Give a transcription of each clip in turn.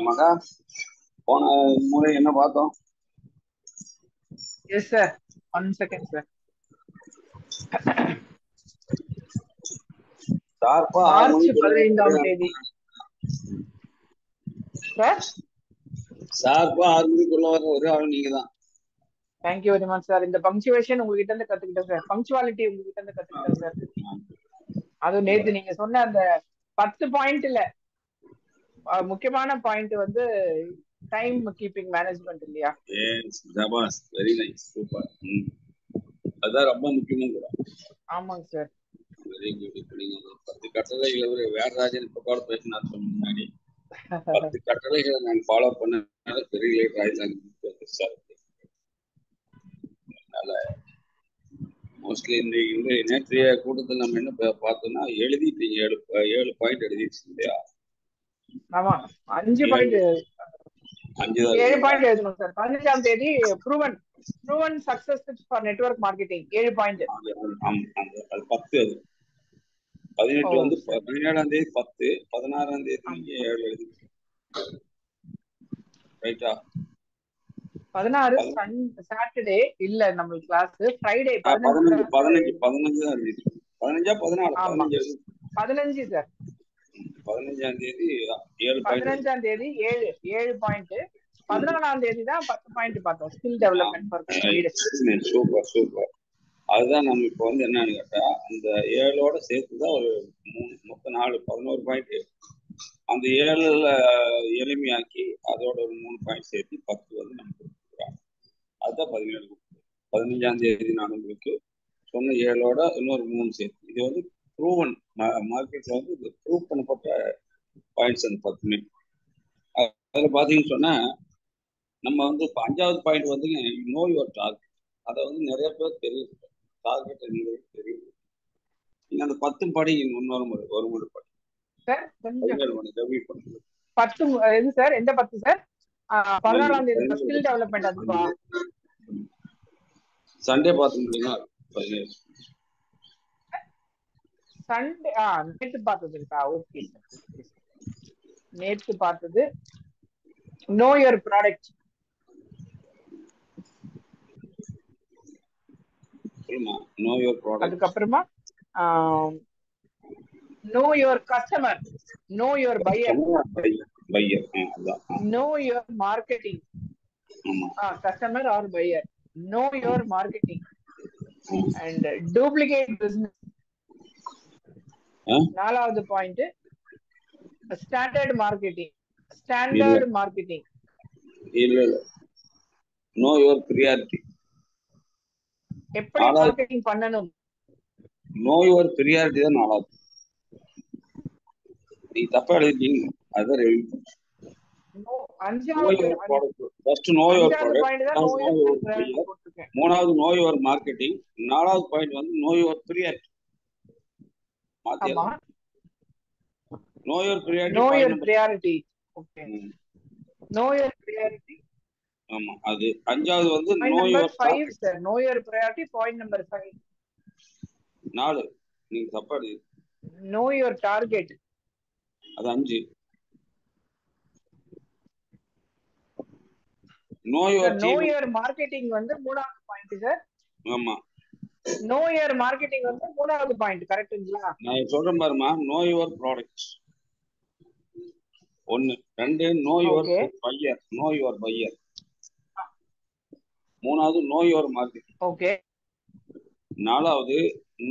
மகா போன முறை என்ன பார்த்தோம்? Yes, sir. 1 second, sir. ஷார்ப்பா 6 மார்ச் மணிக்குள்ள 15ஆம் தேதி. சார் ஷார்ப்பா 6 மணிக்குள்ள வர ஒரே ஆள் நீங்க தான். Thank you very much sir. இந்த பங்க்சுவேஷன் உங்ககிட்ட இருந்து கத்துக்கிட்டேன் சார். பங்க்சுவாலிட்டி உங்ககிட்ட இருந்து கத்துக்கிட்டேன் சார். அது நேத்து நீங்க சொன்ன அந்த 10 பாயிண்ட்ல முக்கியமான பாயிண்ட் வந்து டைம் கீப்பிங் மேனேஜ்மெண்ட் இல்லையா? எஸ், ஜபாஸ், வெரி நைஸ், சூப்பர். அதான் ரொம்ப முக்கியமும் கூட. ஆமாங்க சார். Very good. இப்ப நீங்க 10 கட்டளைகளை ஒரு வேடராஜன் இப்ப கூட பேசினார் முன்னாடி. 10 கட்டளைகளை நான் ஃபாலோ பண்ணனால பெரிய ராஜன் சார். அதனால மோஸ்ட்லி இந்த நேற்றைய கூட்டத்தில் நம்ம என்ன பார்த்தோம்னா எழுதிட்டீங்க, 7 பாயிண்ட் எழுதிடுச்சு இல்லையா? ஆமா, 5 பாயிண்ட் 7 பாயிண்ட் எழுதணும் சார். 15ஆம் தேதி proven success for network marketing 7 point. அது 10. அது 18 வந்து 17ஆம் தேதி 10, 16ஆம் தேதி நீங்க 7 எழுதி ரைட்டா? 16 சாட்டர்டே இல்ல நம்மளுக்கு கிளாஸ். ஃப்ரைடே 15 தான் எழுதி. 15 14 ஆமா 15 15 சார். 15ஆம் தேதி 7 பாயிண்ட். 15ஆம் தேதி 7 பாயிண்ட். 14ஆம் தேதி தான் 10 பாயிண்ட் பார்த்தோம். Skill development for leadership. Super super. அதுதான் நம்ம இப்போ வந்து என்னன்னு கேட்டா அந்த 7ஓட சேர்த்துதான் ஒரு மொத்தம் 4 11 பாயிண்ட். அந்த 7ல எளிமையாக்கி அதோட ஒரு 3 பாயிண்ட் சேர்த்து 10 வந்து நம்ம கொடுத்துருக்காங்க. அதுதான் 17. 15ஆம் தேதி நான் உங்களுக்கு சொன்ன 7ஓட இன்னொரு 3 சேர்த்து. இது வந்து ப்ரூவன் மார்க்கெட்ல வந்து இது ப்ரூவ் பண்ணப்பட்ட பாயிண்ட்ஸ். அந்த 10மே அதில் பார்த்தீங்கன்னு சொன்னா நம்ம வந்து இப்போ 5வது பாயிண்ட் வந்து நோ யுவர் டார்கெட். அதை வந்து நிறைய பேர் தெரியும். டார்கெட் தெரியும். நீங்க அந்த 10 படி இன்னொரு முறை ஒரு முறை படி சார். 10 எது சார்? எந்த 10 சார்? 14ஆம் தேதி ஸ்கில் டெவலப்மெண்ட். அதுவா? சண்டே பார்த்தீங்கன்னா சண்டே நேத்து பார்த்தது இருக்கா? Okay sir. நேத்து பார்த்தது know your product. Know your product. அதுக்கப்புறமா know your customer, know your buyer, know your marketing. Customer or buyer, know your marketing and duplicate business. 4வது பாயிண்ட் ஸ்டாண்டர்ட் மார்க்கெட்டிங். இல்ல know your priority. எப்படி marketing பண்ணணும்? Know your priority தான் 4வது. நீ தப்பா எழுதிட்டீங்க. அதான் ரெடி. 3வது நோ யுவர் மார்க்கெட்டிங். 4வது பாயிண்ட் வந்து know your priority. Know your priority. Okay. Know your priority. ஆமா. அது 5வது வந்து know your 5 sir. Know your priority point number 5. 4 நீங்க தப்பா எழுதி. Know your target. அது 5. நோ யுவர் மார்க்கெட்டிங் வந்து 3வது பாயிண்ட் சார். ஆமா. நோ யுவர் மார்க்கெட்டிங் வந்து 3வது பாயிண்ட். கரெக்ட்டுங்களா? நான் சொல்றேன் பாருமா. Know your products 1. 2 know your buyer. Know your buyer. 3வது நோ யுவர் மார்க்கெட்டிங். ஓகே. 4வது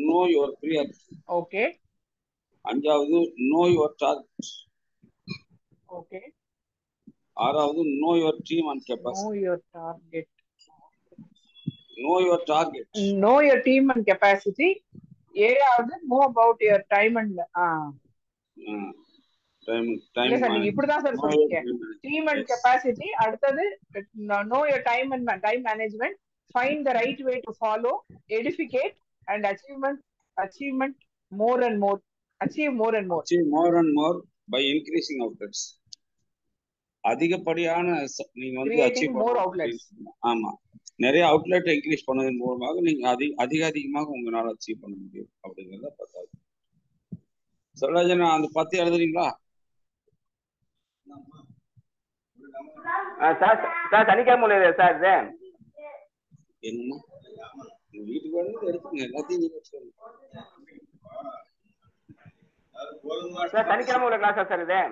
நோ யுவர் பிரியாரிட்டி. ஓகே. 5வது நோ யுவர் டார்கெட். ஓகே. 6வது know your team and capacity. Know your target. Know your target. Know your team and capacity. 7வது know about your time and நீங்க இப்படிதான் sir சொன்னீங்க. Team and capacity. அடுத்தது know your time and time management. Find the right way to follow, எடிஃபிகேட் and achievement more and more. Achieve more and more by increasing outlets. அதிகப்படியான நீங்க வந்து achieve பண்ணலாம். ஆமா, நிறைய அவுட்லெட் இன்க்ரீஸ் பண்ணதன் மூலமாக நீங்க அதிகமாக உங்களால அச்சீவ் பண்ண முடியும் அப்படிங்கிறத பார்த்தாது. சொல்லஜனா அந்த 10 எழுதுறீங்களா? சார் சார் சனிக்கிழமை உள்ளது சார் இது. என்ன வீட்டுக்கு வந்து எடுத்துங்க எல்லாத்தையும் நீங்க வச்சுக்கோங்க. சார் சனிக்கிழமை உள்ள கிளாஸா சார் இது?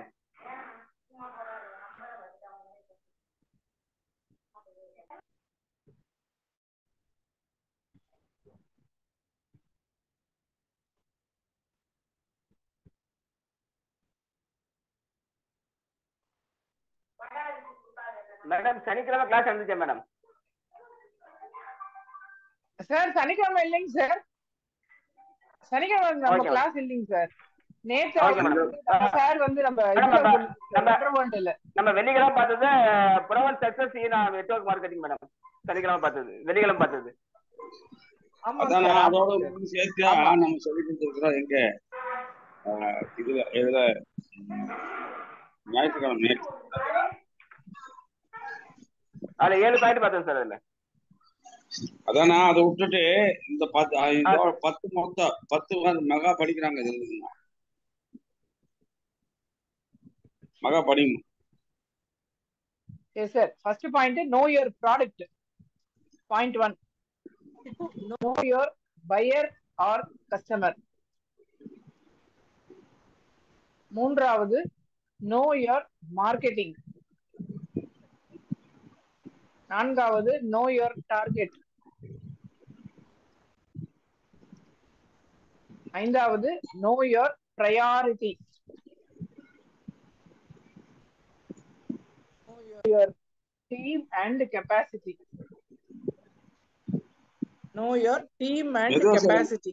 மேடம் சனிக்கிழமை கிளாஸ் இருந்துச்சா மேடம்? சார் சனிக்கிழமை இல்லைங்க சார், சனிக்கிழமை நம்ம கிளாஸ் இல்லைங்க சார். நேற்று சார் வந்து நம்ம வெள்ளிக்கிழமை பார்த்தது புரவன் சக்சஸ் நெட்வொர்க் மார்க்கெட்டிங் மேடம். சனிக்கிழமை பார்த்தது வெள்ளிக்கிழமை பார்த்தது. அதான் அதோட சேர்த்து நம்ம சொல்லி கொடுத்துருக்கிறோம். எங்க இதுல ஞாயிற்றுக்கிழமை நேற்று அதுல 7 பாயிண்ட் பார்த்தேன் சார். அதுல அதான் நான் அதை விட்டுட்டு இந்த 10 மொத்தம் 10 மெகா படிக்கிறாங்க. மகா படிங்க. Yes sir. First point, know your product. Point 1. Know your buyer or customer. மூன்றாவது, know your marketing. நான்காவது, know your target. ஐந்தாவது, know your priority. Know your team and capacity. Know your team and capacity.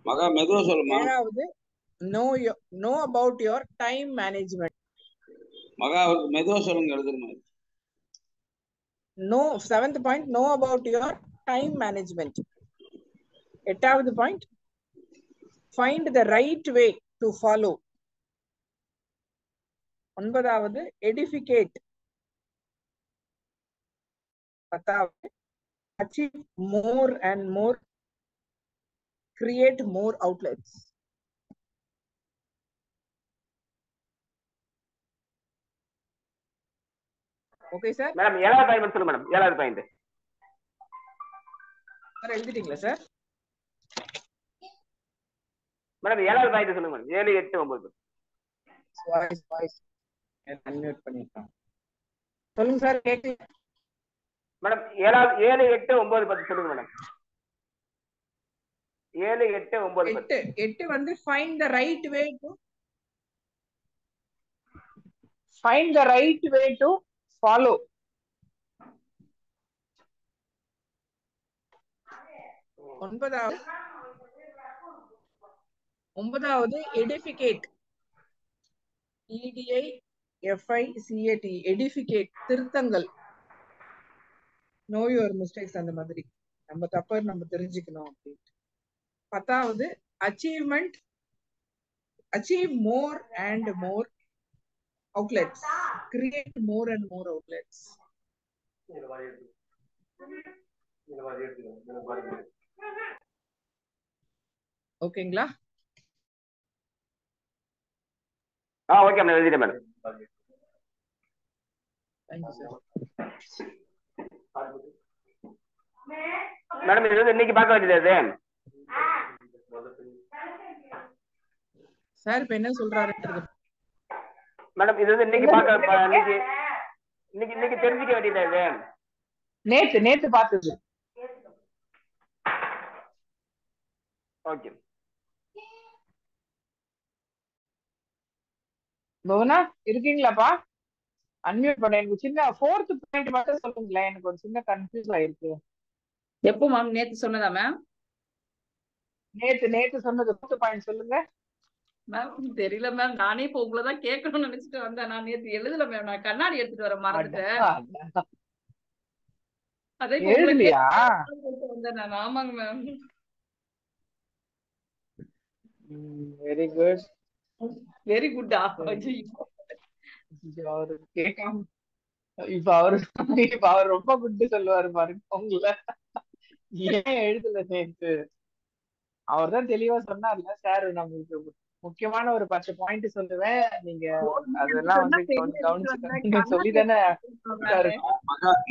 மகா மெதுவா சொல்லுமா. ஏழாவது, know about your time management. மகா அவருக்கு மெதுவா சொல்லுங்க எழுதுறேன். No, 7th point, know about your time management. 8வது point, find the right way to follow. 9வது, edificate. 10வது, achieve more and more, create more outlets. Okay sir. Madam 7வது point சொல்லுங்க மேடம். 7வது பாயிண்ட் சார் எழுதிட்டீங்களா சார்? மேடம் 7வது point சொல்லுங்க madam. 7, 8, 9. Voice unmute பண்ணிட்டேன். சொல்லுங்க சார் கேக்குது. மேடம் 7, 8, 9, 10 சொல்லுங்க மேடம். 7, 8, 9, 10. 8 வந்து find the right way to follow. 9வது edificate. EDIFICAT, edificate, திருத்தங்கள். know your mistakes, அந்த மாதிரி நம்ம தப்ப நம்ம தெரிஞ்சுக்கணும் அப்படின்ட்டு. 10வது achieve more and more outlets, create more and more outlets. ஓகேங்களா? ஓகே மேடம், எழுதிட்டேன் மேடம். Thank you sir. மேடம் இது வந்து இன்னைக்கு பார்க்க வேண்டியது சார் இப்ப என்ன சொல்றாருன்றது மேடம். இது வந்து இன்னைக்கு பார்க்க இன்னைக்கு தெரிஞ்சுக்க வேண்டியது. நேத்து பார்த்தது. ஓகே பவனா இருக்கீங்களாப்பா? அன்மியூட் பண்ண. எனக்கு சின்ன 4th பாயிண்ட் மட்டும் சொல்லுங்களேன், எனக்கு ஒரு சின்ன கன்ஃபியூஸ் ஆயிருக்கு. எப்போ மேம்? நேத்து சொன்னதா மேம்? நேத்து சொன்னது 4th பாயிண்ட் சொல்லுங்க மேம். தெரியல மேம், நானே இப்போ உங்களதான் கேட்கணும்னு நினைச்சிட்டு வந்தேன். நான் நேத்து எழுதல மேம், நான் கண்ணாடி எடுத்துட்டு வர மறந்துட்டேன். அதே எழுதலையா? வந்தேன் நான். ஆமாங்க மேம். வெரி குட், வெரி குட்டா. அவரு கேட்காம இப்ப அவர் ரொம்ப குட்டு சொல்லுவாரு பாருங்க உங்களை. ஏன் எழுதல நேத்து? அவர் தான் தெளிவா சொன்னார்ல சார், நம்மளுக்கு முக்கியமான ஒரு 10 பாயிண்ட் சொல்லுவேன், நீங்க அதெல்லாம் வந்து கவனிச்சுக்கோங்க சொல்லி தானே இருக்காரு.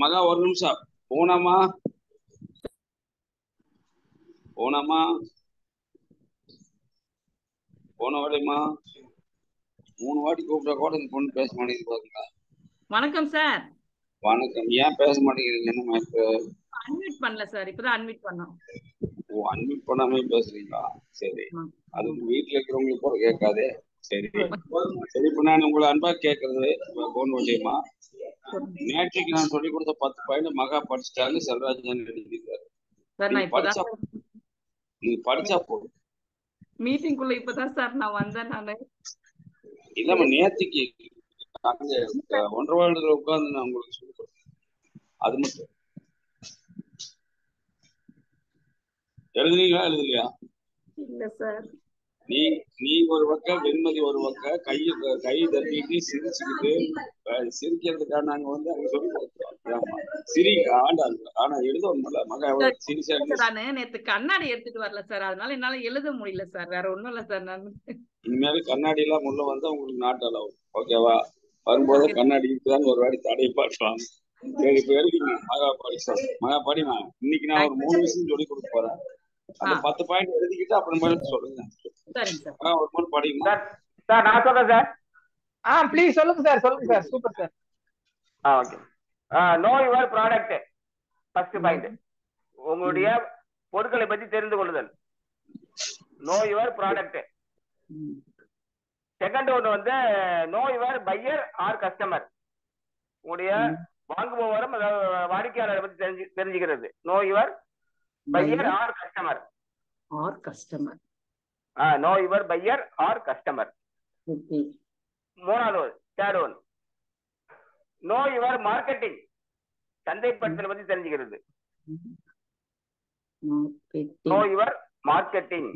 மகா ஒரு நிமிஷம் போனாமா போன வாடிமா 3 வாட்டி கூப்பிட்டா கூட இந்த பொண்ணு பேச மாட்டேங்குது பாருங்களா. வணக்கம் சார். வணக்கம். ஏன் பேச மாட்டேங்கிறீங்க? அன்மியூட் பண்ணல சார், இப்பதான் அன்மியூட் பண்ணோம். ஓ, அன்மியூட் பண்ணாமே பேசுறீங்களா? சரி, அது வீட்டுல இருக்கிறவங்களுக்கு கூட கேட்காதே. சரி சரி, இப்ப நான் உங்களை அன்பா கேட்கறது போன் வழியமா, நேற்றுக்கு நான் சொல்லி கொடுத்த 10 பாயிண்ட் மகா படிச்சுட்டாங்க, செல்வராஜன் எழுதியிருக்காரு. நீங்க படிச்சா போதும். மீட்டிங்குள்ள இப்பதான் சார் நான் வந்தேன். நானு இல்லாம நேற்றுக்கு 1.5 வருடத்துல உட்கார்ந்து நான் உங்களுக்கு சொல்லி கொடுத்தேன். அது மட்டும் எழுதுனீங்களா எழுதலையா? இல்ல சார். நீ ஒரு பக்கம், வெண்மதி ஒரு பக்கம், கை தட்டிட்டு சிரிச்சுக்கிட்டு சிரிக்கிறதுக்காக நாங்க வந்து அங்க சொல்லி கொடுத்தோம். சிரி ஆனா எழுதணும்ல மகா சிரிச்சா. நானு நேத்து கண்ணாடி எடுத்துட்டு வரல சார், அதனால என்னால எழுத முடியல சார். வேற ஒண்ணும் இல்ல சார். நான் இனிமேல் கண்ணாடி எல்லாம் உள்ள வந்தா உங்களுக்கு நாட் அலோவ். ஓகேவா? வரும்போது கண்ணாடி இருக்குதான்னு ஒரு வாடி தடையை பார்க்கலாம். சரி, இப்ப எழுதிங்க. மகா படிமா. இன்னைக்கு நான் ஒரு 3 விஷயம் சொல்லி கொடுக்க போறேன். அந்த 10 பாயிண்ட் எழுதிக்கிட்டு அப்புறம் சொல்லுங்க. சரிங்க சார். ஒரு மூணு படிங்க சார். நான் சொல்றேன் சார். ப்ளீஸ் சொல்லுங்க sir. Super sir. Okay. Know your product. First point, உங்களுடைய பொருட்களை பற்றி தெரிந்து கொள்ளுதல். No your product. செகண்ட் ஒன்று வந்து know your buyer or customer. உங்களுடைய வாங்குபவரும் வாடிக்கையாளரை பற்றி தெரிஞ்சுக்கிறது. Know your buyer or customer. Know your buyer or customer. மூணாவது third one, know your marketing. சந்தைப்படுத்தல் பற்றி தெரிஞ்சுக்கிறது. Know your marketing.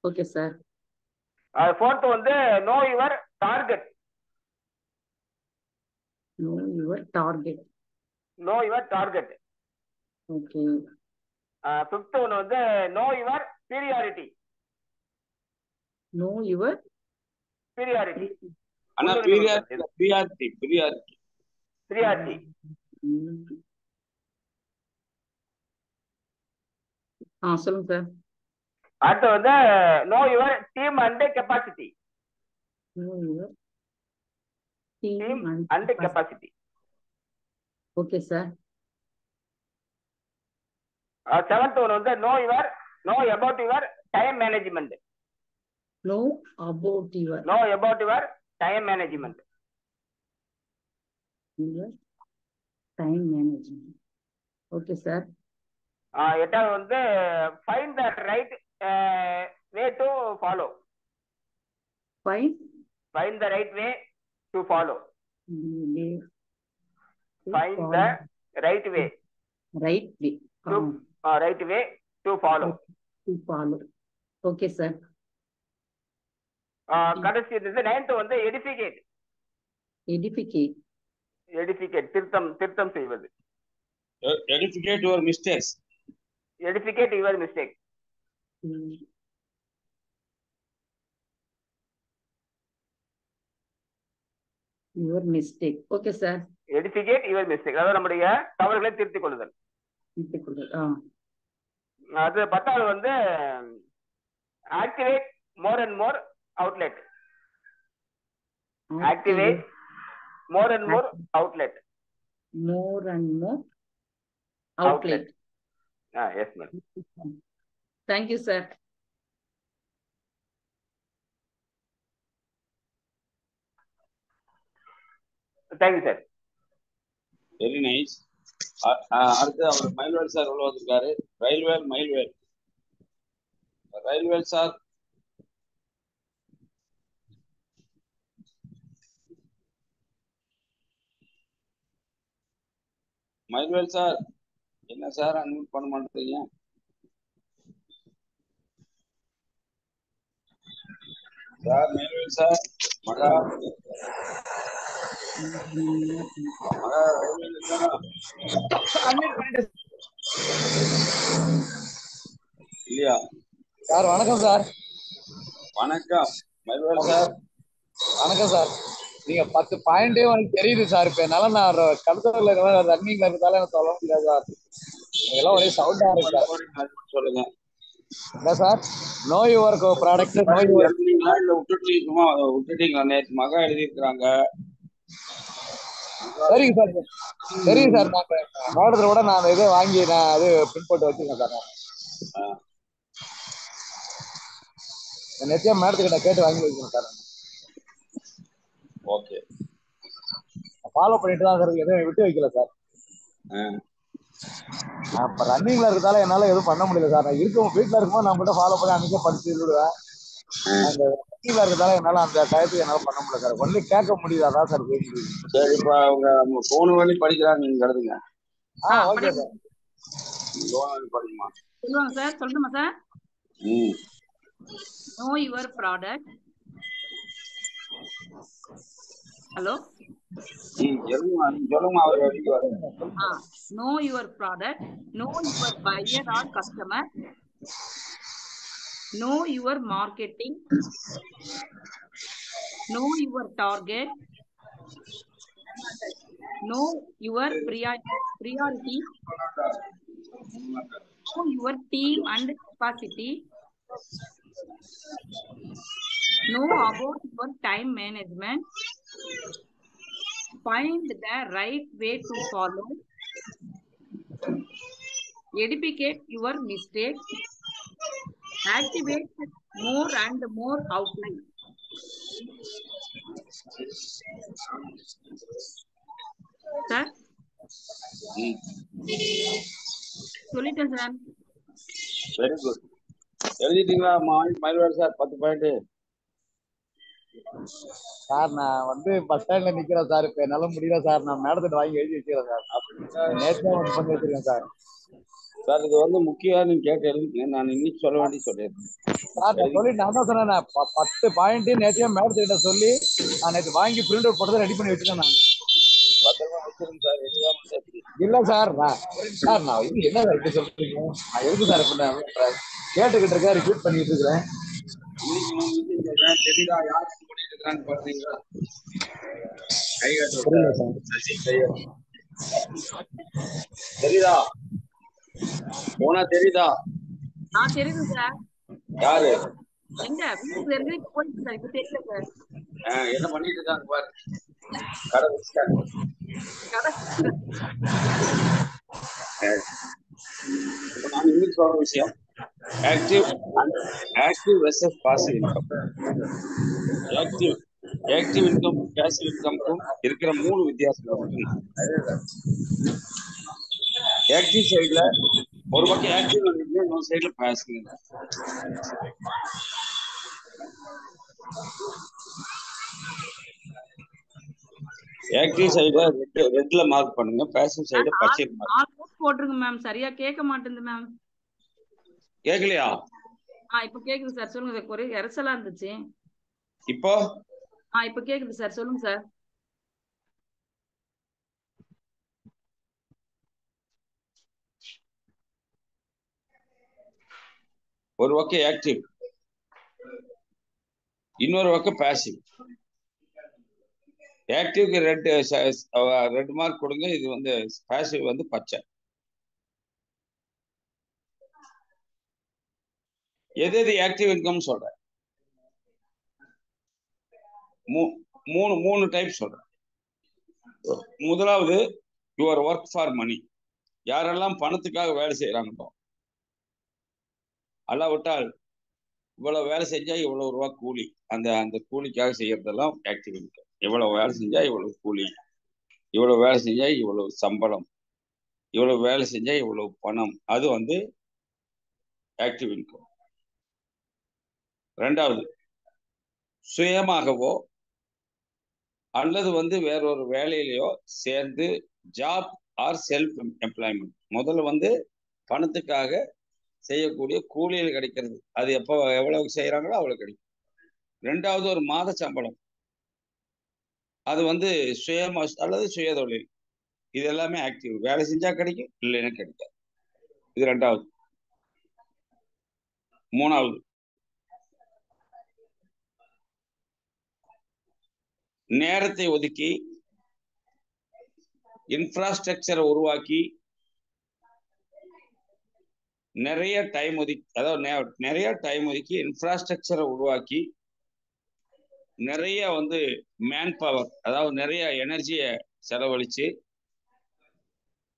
Okay sir. Fourth வந்து know your target. Know your target. Okay. Fifth one வந்து know your priority. Know your priority. அண்ணா priority. சொல்லுங்க sir. அடுத்து வந்து know your team and capacity. Team and capacity. Okay sir. Seventh one வந்து know about your time management. Know about your time management. Okay sir. எட்டாவது வந்து find the right way to follow. Find the right way to follow. Find the right way. Right way to follow. Okay sir. கடைசி இது 9th வந்து edificate. திருத்தம் செய்வது. Edificate your mistakes. Edificate your mistake. Your mistake. Okay sir. Edificate your mistake. அதாவது நம்முடைய தவறுகளை திருத்திக் கொள்ளுதல். அது 10வது வந்து activate more and more outlet. Activate more and more outlet. Yes madam. Thank you sir. Thank you sir. Very nice. அடுத்து அவர் Mayilvel sir உள்ள வந்திருக்காரு. ரயில்வேல் சார். மயில்வேல் சார் என்ன சார் அன்மியூட் பண்ண மாட்டேங்க? Sir Mayilvel sir. மகா ரயில்வேல் இருக்காரா? இல்லையா? சார் வணக்கம் சார். வணக்கம் மருவல் சார். வணக்கம் சார். நீங்க 10 பாயிண்டே எனக்கு தெரியுது சார். இப்ப என்னால நான் கடத்தல ரன்னிங்ல இருந்தாலும் எனக்கு சொல்ல முடியாது சார். இதெல்லாம் ஒரே சவுண்டா இருக்கு சார். சொல்லுங்க. என்ன sir? Know your product know your எழுதுனீங்களா இல்ல விட்டுட்டீங்களா? நேற்று மகா எழுதியிருக்கிறாங்க. சரிங்க சார். சரிங்க சார். நான் மேடத்துல கூட நான் இதை வாங்கி நான் அது பிரிண்ட் போட்டு வச்சிருக்கேன் சார். நேற்றையா மேடத்துக்கிட்ட கேட்டு வாங்கி வைக்கணும் சார். ஓகே, ஃபாலோ பண்ணிட்டு தான் சார், எதுவும் விட்டு வைக்கல சார். இப்ப ரன்னிங்ல இருக்கிறதால என்னால எதுவும் பண்ண முடியல சார். நான் வீட்டுல இருக்கும்போது நான் மட்டும் ஃபாலோ பண்ணி அன்னைக்கே படிச்சு விடுவேன். அந்த ரன்னிங்ல இருக்கிறதால என்னால அந்த டயத்துக்கு என்னால பண்ண முடியல சார். ஒன்லி கேட்க முடியுது, அதான் சார் பேச முடியுது. சரி, இப்ப அவங்க போன வழி படிக்கிறாங்க, நீங்க எழுதுங்க. Okay sir. படிக்குமா? சொல்லுவாங்க சார். சொல்லணுமா sir? Know your product. Hello, know your product, know your buyer or customer, know your marketing, know your target, know your priority, know your team and capacity, know about your time management, find the right way to follow, educate your mistakes, activate more and more outline. Sir சொல்லிட்டேன் sir. Very good. எழுதிட்டீங்களா Mayilval sir? 10 point sir. நான் bus ஸ்டாண்ட்ல நிக்கிறேன் sir. இப்ப என்னால முடியல sir. நான் மேடத்திட்ட வாங்கி எழுதி வச்சுக்கிறேன் சார். நேற்றே பண்ணி வச்சிருக்கேன் சார். சார் இது முக்கியம், நீங்க கேட்டு எழுதிங்க. நான் இன்னைக்கு சொல்ல வேண்டிய சொல்லியிருக்கேன் சார். நான் சொல்லிட்டு நான் தான் சொன்னேன். 10 பாயிண்ட் நேற்றையே மேடத்துக்கிட்ட சொல்லி நான் நேற்று வாங்கி பிரிண்ட் அவுட் போட்டு ரெடி பண்ணி வச்சுட்டேன். நான் பத்திரமா வச்சிருங்க சார். இல்ல சார். சார் நான் என்ன சார் இப்படி சொல்றீங்க? நான் எதுக்கு சார் இப்ப கேட்டுக்கிட்டு இருக்கேன், ரிப்பீட் பண்ணிட்டு இருக்கிறேன். தெரியுதா யார் பண்ணிட்டு இருக்கான்னு பாத்தீங்களா? தெரியுதா? போனா தெரியுதா? தெரியுது சார். யாரு எங்க வீட்டுல இருந்து போயிட்டு சார். இப்ப தெரியல சார். என்ன பண்ணிட்டு இருக்காங்க பாரு. கடை வச்சுட்டாங்க. நான் இன்னைக்கு சொல்ற விஷயம் active versus passive income. Active income passive இன்கம்க்கும் இருக்கிற 3 வித்தியாசங்கள். ஆக்டிவ் சைடுல ஒரு பக்கம் ஆக்டிவ் இன்னொரு சைடுல பாசிவ். ஆக்டிவ் சைட ரெட்ல மார்க் பண்ணுங்க, பாசிவ் சைட பச்சைல மார்க் போட்டுருங்க மேம். சரியா கேட்க மாட்டேங்குது மேம். கேக்கலையா? இப்ப கேக்குது சார். சொல்லுங்க சார். ஒரே எரசலா இருந்துச்சு. இப்போ இப்ப கேக்குது சார். சொல்லுங்க சார். ஒரு பக்கம் ஆக்டிவ், இன்னொரு பக்கம் பாசிவ். ஆக்டிவ்க்கு ரெட் மார்க் கொடுங்க. இது பாசிவ் பச்சை. எது ஆக்டிவ் இன்கம் சொல்றேன். 3 டைப் சொல்றேன். முதலாவது யுவர் ஒர்க் ஃபார் மணி. யாரெல்லாம் பணத்துக்காக வேலை செய்யறாங்களோ, அல்லாவிட்டால் இவ்வளவு வேலை செஞ்சா இவ்வளவு ரூபா கூலி, அந்த கூலிக்காக செய்யறதெல்லாம் ஆக்டிவ் இன்கம். இவ்வளவு வேலை செஞ்சா இவ்வளவு கூலி, இவ்வளவு வேலை செஞ்சா இவ்வளவு சம்பளம், இவ்வளவு வேலை செஞ்சா இவ்வளவு பணம், அது ஆக்டிவ் இன்கம். 2வது சுயமாகவோ அல்லது வேறொரு வேலையிலையோ சேர்ந்து ஜாப் ஆர் செல்ஃப் எம்ப்ளாய்மெண்ட். முதல்ல பணத்துக்காக செய்யக்கூடிய கூலியில் கிடைக்கிறது. அது எப்போ எவ்வளவு செய்யறாங்களோ அவ்வளவு கிடைக்கும். 2வது ஒரு மாத சம்பளம். அது சுயமா அல்லது சுயதொழில். இது எல்லாமே ஆக்டிவ். வேலை செஞ்சா கிடைக்கும், இல்லைன்னா கிடைக்காது. இது 2வது. மூணாவது நேரத்தை ஒதுக்கி இன்ஃப்ராஸ்ட்ரக்சரை உருவாக்கி நிறைய டைம் ஒதுக்கி, அதாவது நிறைய டைம் ஒதுக்கி இன்ஃப்ராஸ்ட்ரக்சரை உருவாக்கி நிறைய மேன் பவர், அதாவது நிறைய எனர்ஜியை செலவழிச்சு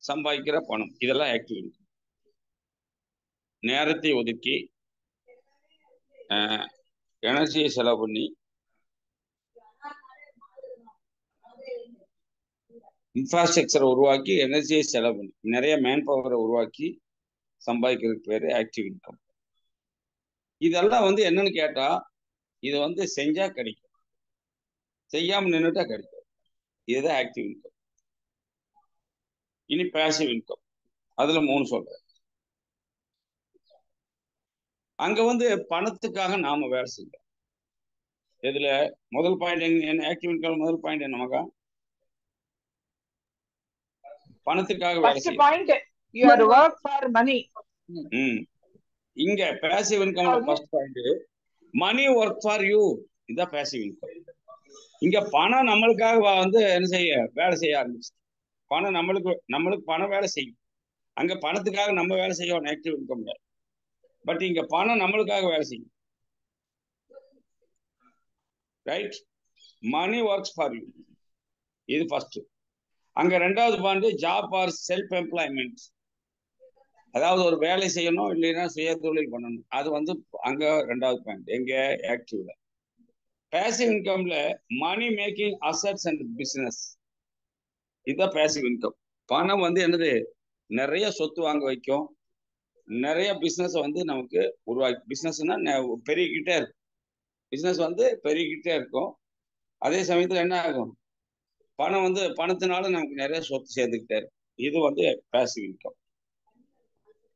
சம்பாதிக்கிற பணம், இதெல்லாம் ஆக்டிவ் இன்கம். நேரத்தை ஒதுக்கி எனர்ஜியை செலவு பண்ணி இன்ஃப்ராஸ்ட்ரக்சரை உருவாக்கி எனர்ஜியை செலவு பண்ணி நிறைய மேன் பவரை உருவாக்கி சம்பாதிக்கிறதுக்கு பேரு ஆக்டிவ் இன்கம். இதெல்லாம் என்னன்னு கேட்டா, இது செஞ்சா கிடைக்கும், செய்யாம நின்றுட்டா கிடைக்கும். இதுதான் ஆக்டிவ் இன்கம். இனி பேசிவ் இன்கம், அதுல 3 சொல்றேன். அங்க பணத்துக்காக நாம வேலை செய்யறோம். இதுல முதல் பாயிண்ட் என்ன? ஆக்டிவ் இன்கம் முதல் பாயிண்ட் என்னமாக்கா? பணத்துக்காக வேலை செய்யணும். இங்க பேசிவ் இன்கம்ல first point money work for you. இதான் பேசிவ் இன்கம். இங்க பணம் நம்மளுக்காக என்ன செய்ய வேலை செய்ய ஆரம்பிச்சு. பணம் நம்மளுக்கு பணம் வேலை செய்யும். அங்க பணத்துக்காக நம்ம வேலை செய்யணும் ஆக்டிவ் இன்கம்ல. பட் இங்க பணம் நம்மளுக்காக வேலை செய்யும். Right? Money works for you, இது ஃபர்ஸ்ட். அங்க ரெண்டாவது point job or self employment. அதாவது ஒரு வேலை செய்யணும், இல்லைன்னா சுய தொழில் பண்ணணும். அது அங்க ரெண்டாவது பாயிண்ட் எங்க ஆக்டிவ்ல. பேசிவ் இன்கம்ல money making assets and business, இதுதான் பேசிவ் இன்கம். பணம் என்னது? நிறைய சொத்து வாங்க வைக்கும், நிறைய பிசினஸ் நமக்கு உருவாக்கி. பிசினஸ்னா பெருகிக்கிட்டே இருக்கும். பிசினஸ் பெருகிக்கிட்டே இருக்கும். அதே சமயத்துல என்ன ஆகும்? பணம் பணத்தினால நமக்கு நிறைய சொத்து சேர்ந்துக்கிட்டே இருக்கும். இது பேசிவ் இன்கம்,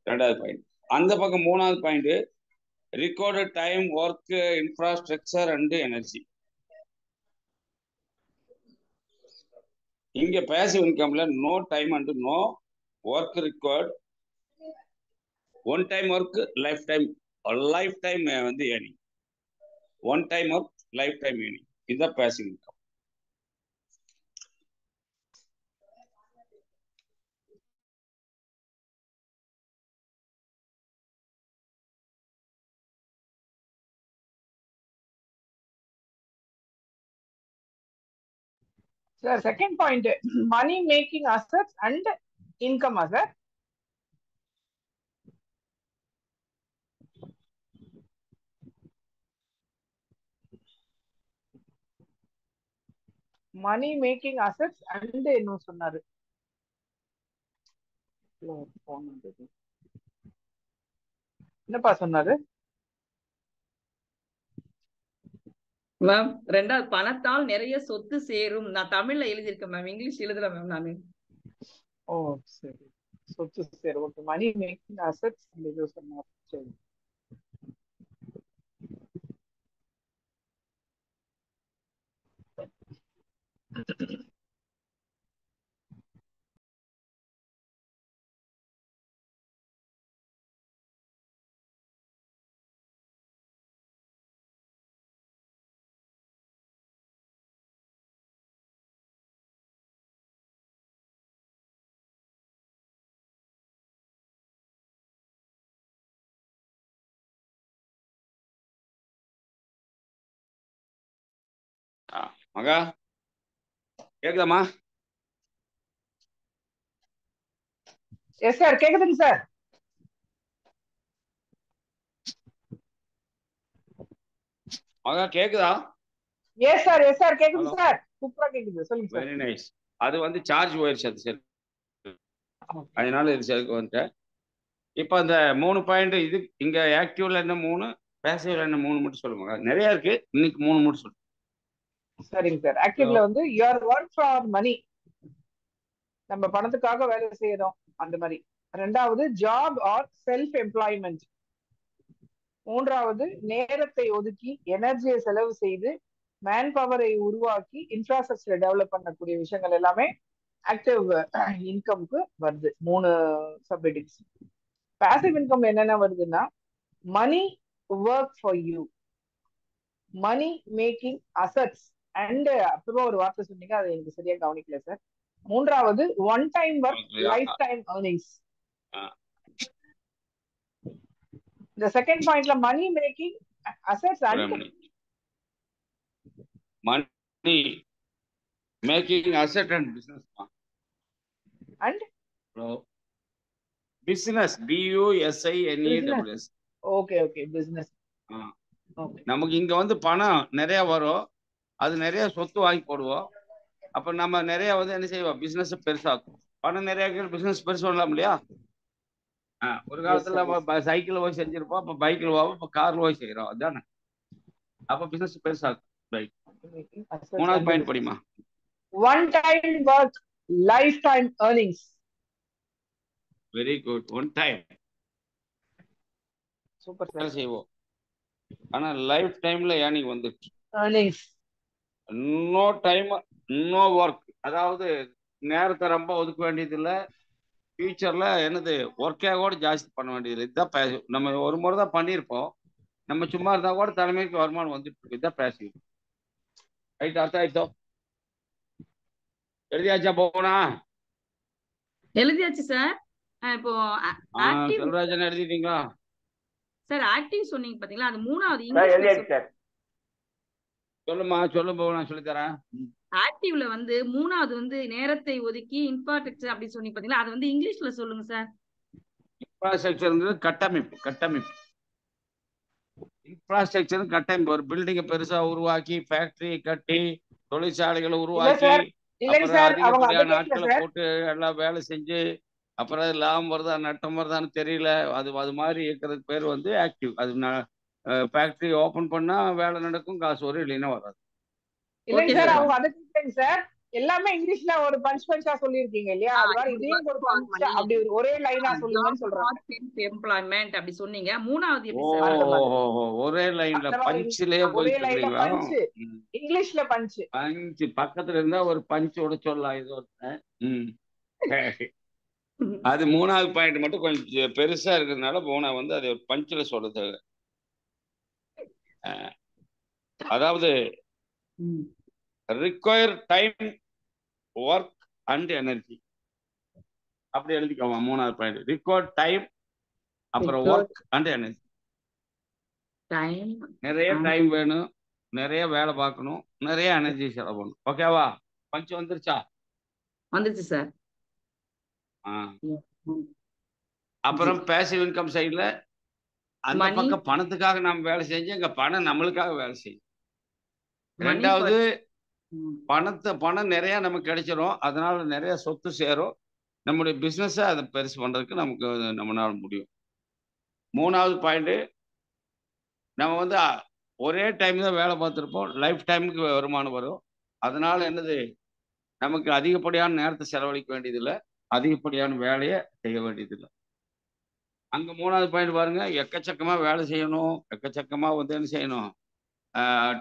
ரெண்டாவது பாயிண்ட். அந்த பக்கம் மூணாவது point recorded time, work, infrastructure and energy. இங்க passive incomeல no time and no work required, one time work, lifetime earning, one time work, lifetime earning. இதுதான் passive income. Sir, second point, money making assets and income, sir. Money making assets and என்ன சொன்னாரு? என்னப்பா சொன்னாரு ma'am? ரெண்டாவது பணத்தால் நிறைய சொத்து சேரும். நான் தமிழ்ல எழுதியிருக்கேன் மேம், இங்கிலீஷ் எழுதல மேம் நானு. ஓ சரி, சொத்து சேரும். ஓகே, மணி மேக்கிங் அசெட்ஸ் இது சொன்னாரு. சரி. மகா கேக்குதாமா? எஸ் சார், கேக்குதுங்க சார். மகா கேக்குதா? எஸ் சார், எஸ் சார், கேக்குது சார். சூப்பரா கேக்குது, சொல்லுங்க சார். Very nice. அது சார்ஜ் போயிருச்சு, அது சரி, அதனால இது சரி வந்துட்டேன். இப்போ அந்த 3 பாயிண்ட் இது இங்க ஆக்டிவ்ல என்ன 3, பேசிவ்ல என்ன 3 மட்டும் சொல்லுங்க. நிறைய இருக்கு, இன்னைக்கு 3 மட்டும் சொல்லுங்க. சரிங்க சார். ஆக்டிவ்ல யுவர் ஒர்க் ஃபார் மணி, நம்ம பணத்துக்காக வேலை செய்யறோம் அந்த மாதிரி. ரெண்டாவது ஜாப் ஆர் செல்ஃப் எம்ப்ளாய்மெண்ட். மூன்றாவது நேரத்தை ஒதுக்கி எனர்ஜியை செலவு செய்து மேன் பவரை உருவாக்கி இன்ஃப்ராஸ்ட்ரக்சர் டெவலப் பண்ணக்கூடிய விஷயங்கள் எல்லாமே ஆக்டிவ் இன்கம்க்கு வருது. 3 சப்ஹெட்டிங்ஸ். பாசிவ் இன்கம் என்னென்ன வருதுன்னா, மணி work for you. Money making assets and அப்புறம் ஒரு வார்த்தை சொன்னீங்க, அது எனக்கு சரியா கவனிக்கல சார். மூன்றாவது one time work, life time earnings. The second point money making assets and money making asset and business and business business. Okay business. Okay. நமக்கு இங்க வந்து பணம் நிறைய வரும், அது நிறைய சொத்து வாங்கி போடுவோம். அப்ப நம்ம நிறைய வந்து என்ன செய்வோம், பிசினஸ் பெருசாக்கும். பணம் நிறைய பிசினஸ் பெருசு பண்ணலாம் இல்லையா? ஒரு காலத்துல நம்ம சைக்கிள் போய் செஞ்சிருப்போம், அப்ப பைக்ல போவோம், இப்ப கார்ல போய் செய்யறோம், அதுதானே? அப்ப பிசினஸ் பெருசாகும். ரைட். மூணாவது பாயிண்ட் படிமா. One time work, life time earnings. Very good. One time super sir செய்வோம், ஆனா லைஃப் டைம்ல ஏர்னிங் வந்துட்டு earnings. No time no work, அதாவது நேரத்தை ரொம்ப ஒதுக்க வேண்டியது இல்லை. ஃபியூச்சர்ல என்னது ஒர்க்கே கூட ஜாஸ்தி பண்ண வேண்டியது. இதுதான் நம்ம ஒரு முறை தான் பண்ணியிருப்போம், நம்ம சும்மா இருந்தா கூட தலைமைக்கு வருமானம் வந்துட்டு இருக்கு. இதுதான் பேசிவ். ரைட், அர்த்தம் ஆயிட்டோ? எழுதியாச்சா? போனா எழுதியாச்சு சார். இப்போ செல்வராஜன் எழுதிட்டீங்களா சார்? ஆக்டிவ் சொன்னீங்க பாத்தீங்களா, அது மூணாவது இங்கிலீஷ்ல. சொல்லுமா, சொல்லு போனா சொல்லி தரேன். ஆக்டிவ்ல வந்து மூணாவது வந்து நேரத்தை ஒதுக்கி இன்ஃப்ராஸ்ட்ரக்சர் அப்படி சொன்னீங்க பாத்தீங்களா, அது வந்து இங்கிலீஷ்ல சொல்லுங்க சார். இன்ஃப்ராஸ்ட்ரக்சர் கட்டமைப்பு. கட்டமைப்பு இன்ஃப்ராஸ்ட்ரக்சர் கட்டமைப்பு. ஒரு பில்டிங்கை பெருசா உருவாக்கி, ஃபேக்டரி கட்டி, தொழிற்சாலைகளை உருவாக்கி, அப்புறம் அதிகப்படியான நாட்களை போட்டு எல்லாம் வேலை செஞ்சு, அப்புறம் லாபம் வருதா நட்டம் வருதான்னு தெரியல, அது மாதிரி இருக்கிறதுக்கு பேர் வந்து ஆக்டிவ். அது ஃபேக்டரி ஓபன் பண்ணா வேலை நடக்கும், காசு வரும், இல்லைன்னா வராது. இல்லைங்க சார், அவங்க அதை கேட்குறேங்க சார். எல்லாமே இங்கிலீஷ்ல ஒரு பஞ்சா சொல்லிருக்கீங்க இல்லையா? அதுதான் இதையும் ஒரு பஞ்ச் அப்படி ஒரே லைனா சொல்லுங்கன்னு சொல்றாங்க. எம்ப்ளாய்மென்ட் அப்படி சொன்னீங்க. மூணாவது எப்படி சார்? ஒரே லைன்ல பஞ்ச்லயே ஒரே லைன்ல பஞ்ச், இங்கிலீஷ்ல பஞ்ச். பஞ்ச் பக்கத்துல இருந்தா ஒரு பஞ்சோட சொல்லலாம். இது அது மூணாவது பாயிண்ட் மட்டும் கொஞ்சம் பெருசா இருக்கிறதுனால மூணா வந்து அது ஒரு பஞ்ச்ல சொல்றது. அதாவது require time, work and energy அப்படி எழுதிக்கோமா. மூணாவது பாயிண்ட் require time, அப்புறம் work and energy. நிறைய டைம் வேணும், நிறைய வேலை பார்க்கணும், நிறைய எனர்ஜி செலவு பண்ணணும். ஓகேவா? பஞ்ச் வந்துருச்சா? வந்துருச்சு சார். அப்புறம் பேசிவ் இன்கம் சைடுல அந்த பக்கம் பணத்துக்காக நம்ம வேலை செஞ்சு, இங்க பணம் நம்மளுக்காக வேலை செய்யும். ரெண்டாவது பணம் நிறைய நமக்கு கிடைச்சிரும், அதனால நிறைய சொத்து சேரும், நம்முடைய பிசினஸ் அதை பெருசு பண்றதுக்கு நமக்கு நம்மளால முடியும். மூணாவது பாயிண்ட், நம்ம வந்து ஒரே டைம் தான் வேலை பார்த்துருப்போம், லைஃப் டைமுக்கு வருமானம் வரும். அதனால என்னது, நமக்கு அதிகப்படியான நேரத்தை செலவழிக்க வேண்டியதில்லை, அதிகப்படியான வேலையை செய்ய வேண்டியதில்லை. அங்க மூணாவது பாயிண்ட் பாருங்க, எக்கச்சக்கமா வேலை செய்யணும், எக்கச்சக்கமா வந்து என்ன செய்யணும்,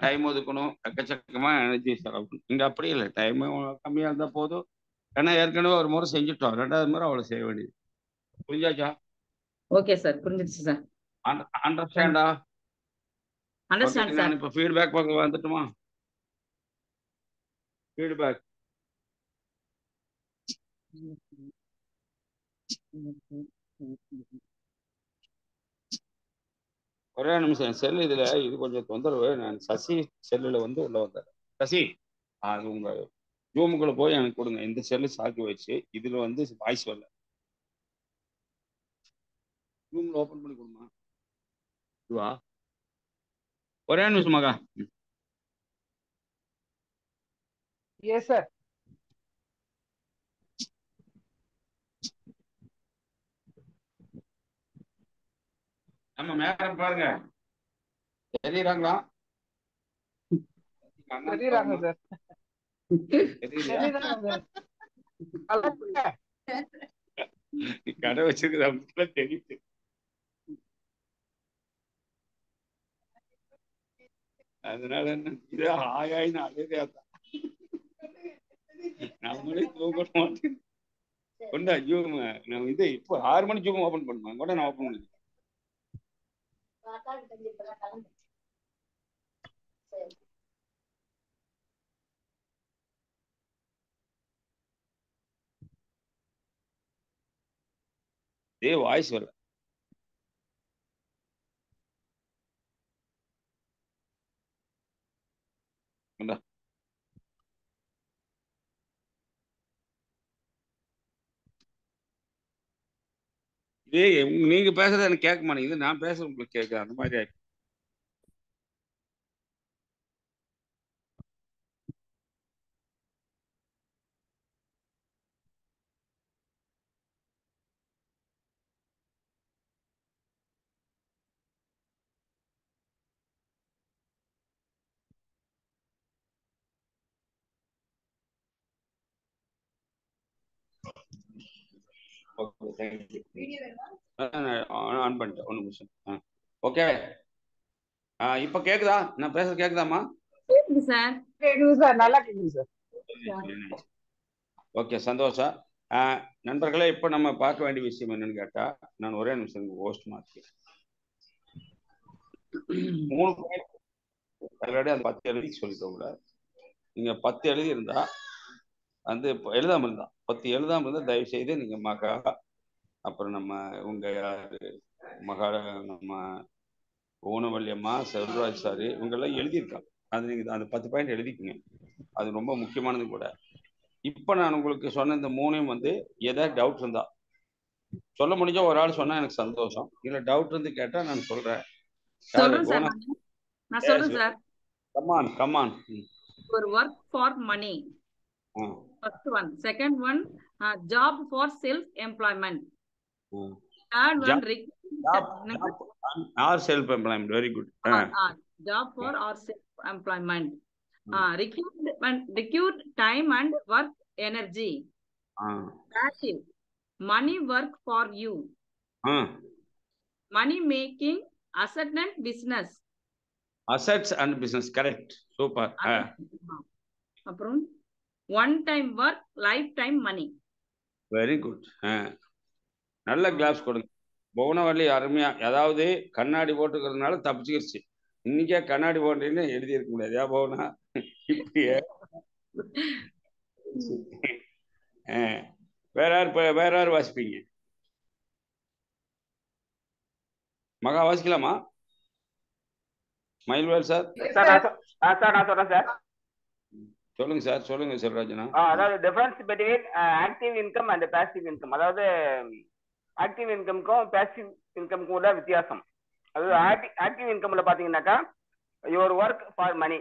டைம் ஒதுக்கணும், எக்கச்சக்கமா எனர்ஜி செலவு. இங்க அப்படி இல்லை, டைம் கம்மியா இருந்தா போதும். ஏன்னா ஏற்கனவே ஒரு முறை செஞ்சுட்டோம், ரெண்டாவது முறை அவ்வளவு செய்ய வேண்டியது. புரிஞ்சாச்சா? ஓகே சார், புரிஞ்சிருச்சு சார். அண்டர்ஸ்டாண்டா? நான் இப்ப ஃபீட்பேக் பக்கம் வந்துட்டுமா? ஃபீட்பேக் ஒரே நிமிஷம். செல் இதுல இது கொஞ்சம் தொந்தரவு. நான் சசி செல்லுல வந்து உள்ள வந்தேன். சசி, அது உங்க ஜூமுக்குள்ள போய் எனக்கு கொடுங்க. இந்த செல்லு சாக்கு வச்சு இதுல வந்து வாய்ஸ் வரல, ஜூம்ல ஓபன் பண்ணி கொடுமா. இதுவா? ஒரே நிமிஷமாக்கா. Yes sir. நம்ம மேடம் பாருங்க, தெரியுறாங்களா? தெரியுறாங்க சார். கடை வச்சிருக்க தெரியுது. அதனால என்ன, இது ஆயாயின்னு அழுதையாதான் நம்மளே தூக்க மாட்டேன். கொண்டா ஜூம், நம்ம இது இப்போ 6 மணி ஜூம் ஓபன் பண்ணுவாங்க கூட, நான் ஓபன் பண்ணிருக்கேன். வாய்ஸ் வரல. நீங்க பேசுறது எனக்கு கேட்க மாட்டேங்குது, நான் பேசுறது உங்களுக்கு கேட்க அந்த மாதிரி ஆயிடுச்சு. Okay, thank you. ஆன் பண்ணிட்டேன், ஒன்றும் நிமிஷம். ஓகே, இப்போ கேக்குதா? நான் பேசுறது கேக்குதாமா? கேக்குது சார். கேக்குது சார், நல்லா கேக்குது சார். ஓகே, சந்தோஷம். நண்பர்களே, இப்போ நம்ம பார்க்க வேண்டிய விஷயம் என்னன்னு கேட்டா, நான் ஒரே நிமிஷம் ஹோஸ்ட் மாற்றி 3 பாயிண்ட் ஆல்ரெடி அந்த 10 எழுதி சொல்லிட்டோம்ல. நீங்க 10 எழுதி இருந்தா வந்து எழுதாம இருந்தா 10 எழுதாம இருந்தா தயவு செய்து நீங்க மகா, அப்புறம் நம்ம இவங்க யாரு நம்ம ஊனவல்லியம்மா, செல்வராஜ் சார், இவங்கெல்லாம் எழுதியிருக்காங்க. அது நீங்க அந்த 10 பாயிண்ட் எழுதிக்குங்க, அது ரொம்ப முக்கியமானது கூட. இப்போ நான் உங்களுக்கு சொன்ன இந்த 3ஐயும் வந்து ஏதாவது டவுட் இருந்தா சொல்ல முடிஞ்ச ஒரு ஆள் சொன்னா எனக்கு சந்தோஷம். இல்ல டவுட் இருந்து கேட்டா நான் சொல்றேன். நான் சொல்றேன் சார். கமான். ஒரு work for money. First one. Second one, job for self-employment. Third one, or self-employment. Very good. Job for or self-employment. Recruit time and work energy. Passive. Money work for you. Money making asset and business. Assets and business, correct. Super. அப்புறம் one time work, lifetime money. Very good. நல்ல class கொடுங்க. புவனவல்லி அருமையா, அதாவது கண்ணாடி போட்டுக்கிறதுனால தப்பிச்சுக்கிடுச்சு. இன்னைக்கே கண்ணாடி போட்டீங்கன்னு எழுதி இருக்க முடியாது. புவனா இப்படியே வேற யார் வாசிப்பீங்க? மகா வாசிக்கலாமா? மயில்வேல் சார். நான் சொல்றேன் சார். சொல்லுங்க சார், சொல்லுங்க செல்வராஜனா. அதாவது difference between active income and passive income. அதாவது ஆக்டிவ் இன்கம்க்கும் பாசிவ் இன்கம்க்கும் உள்ள வித்தியாசம். அதாவது ஆக்டிவ் இன்கம்ல பாத்தீங்கன்னாக்கா your work for money.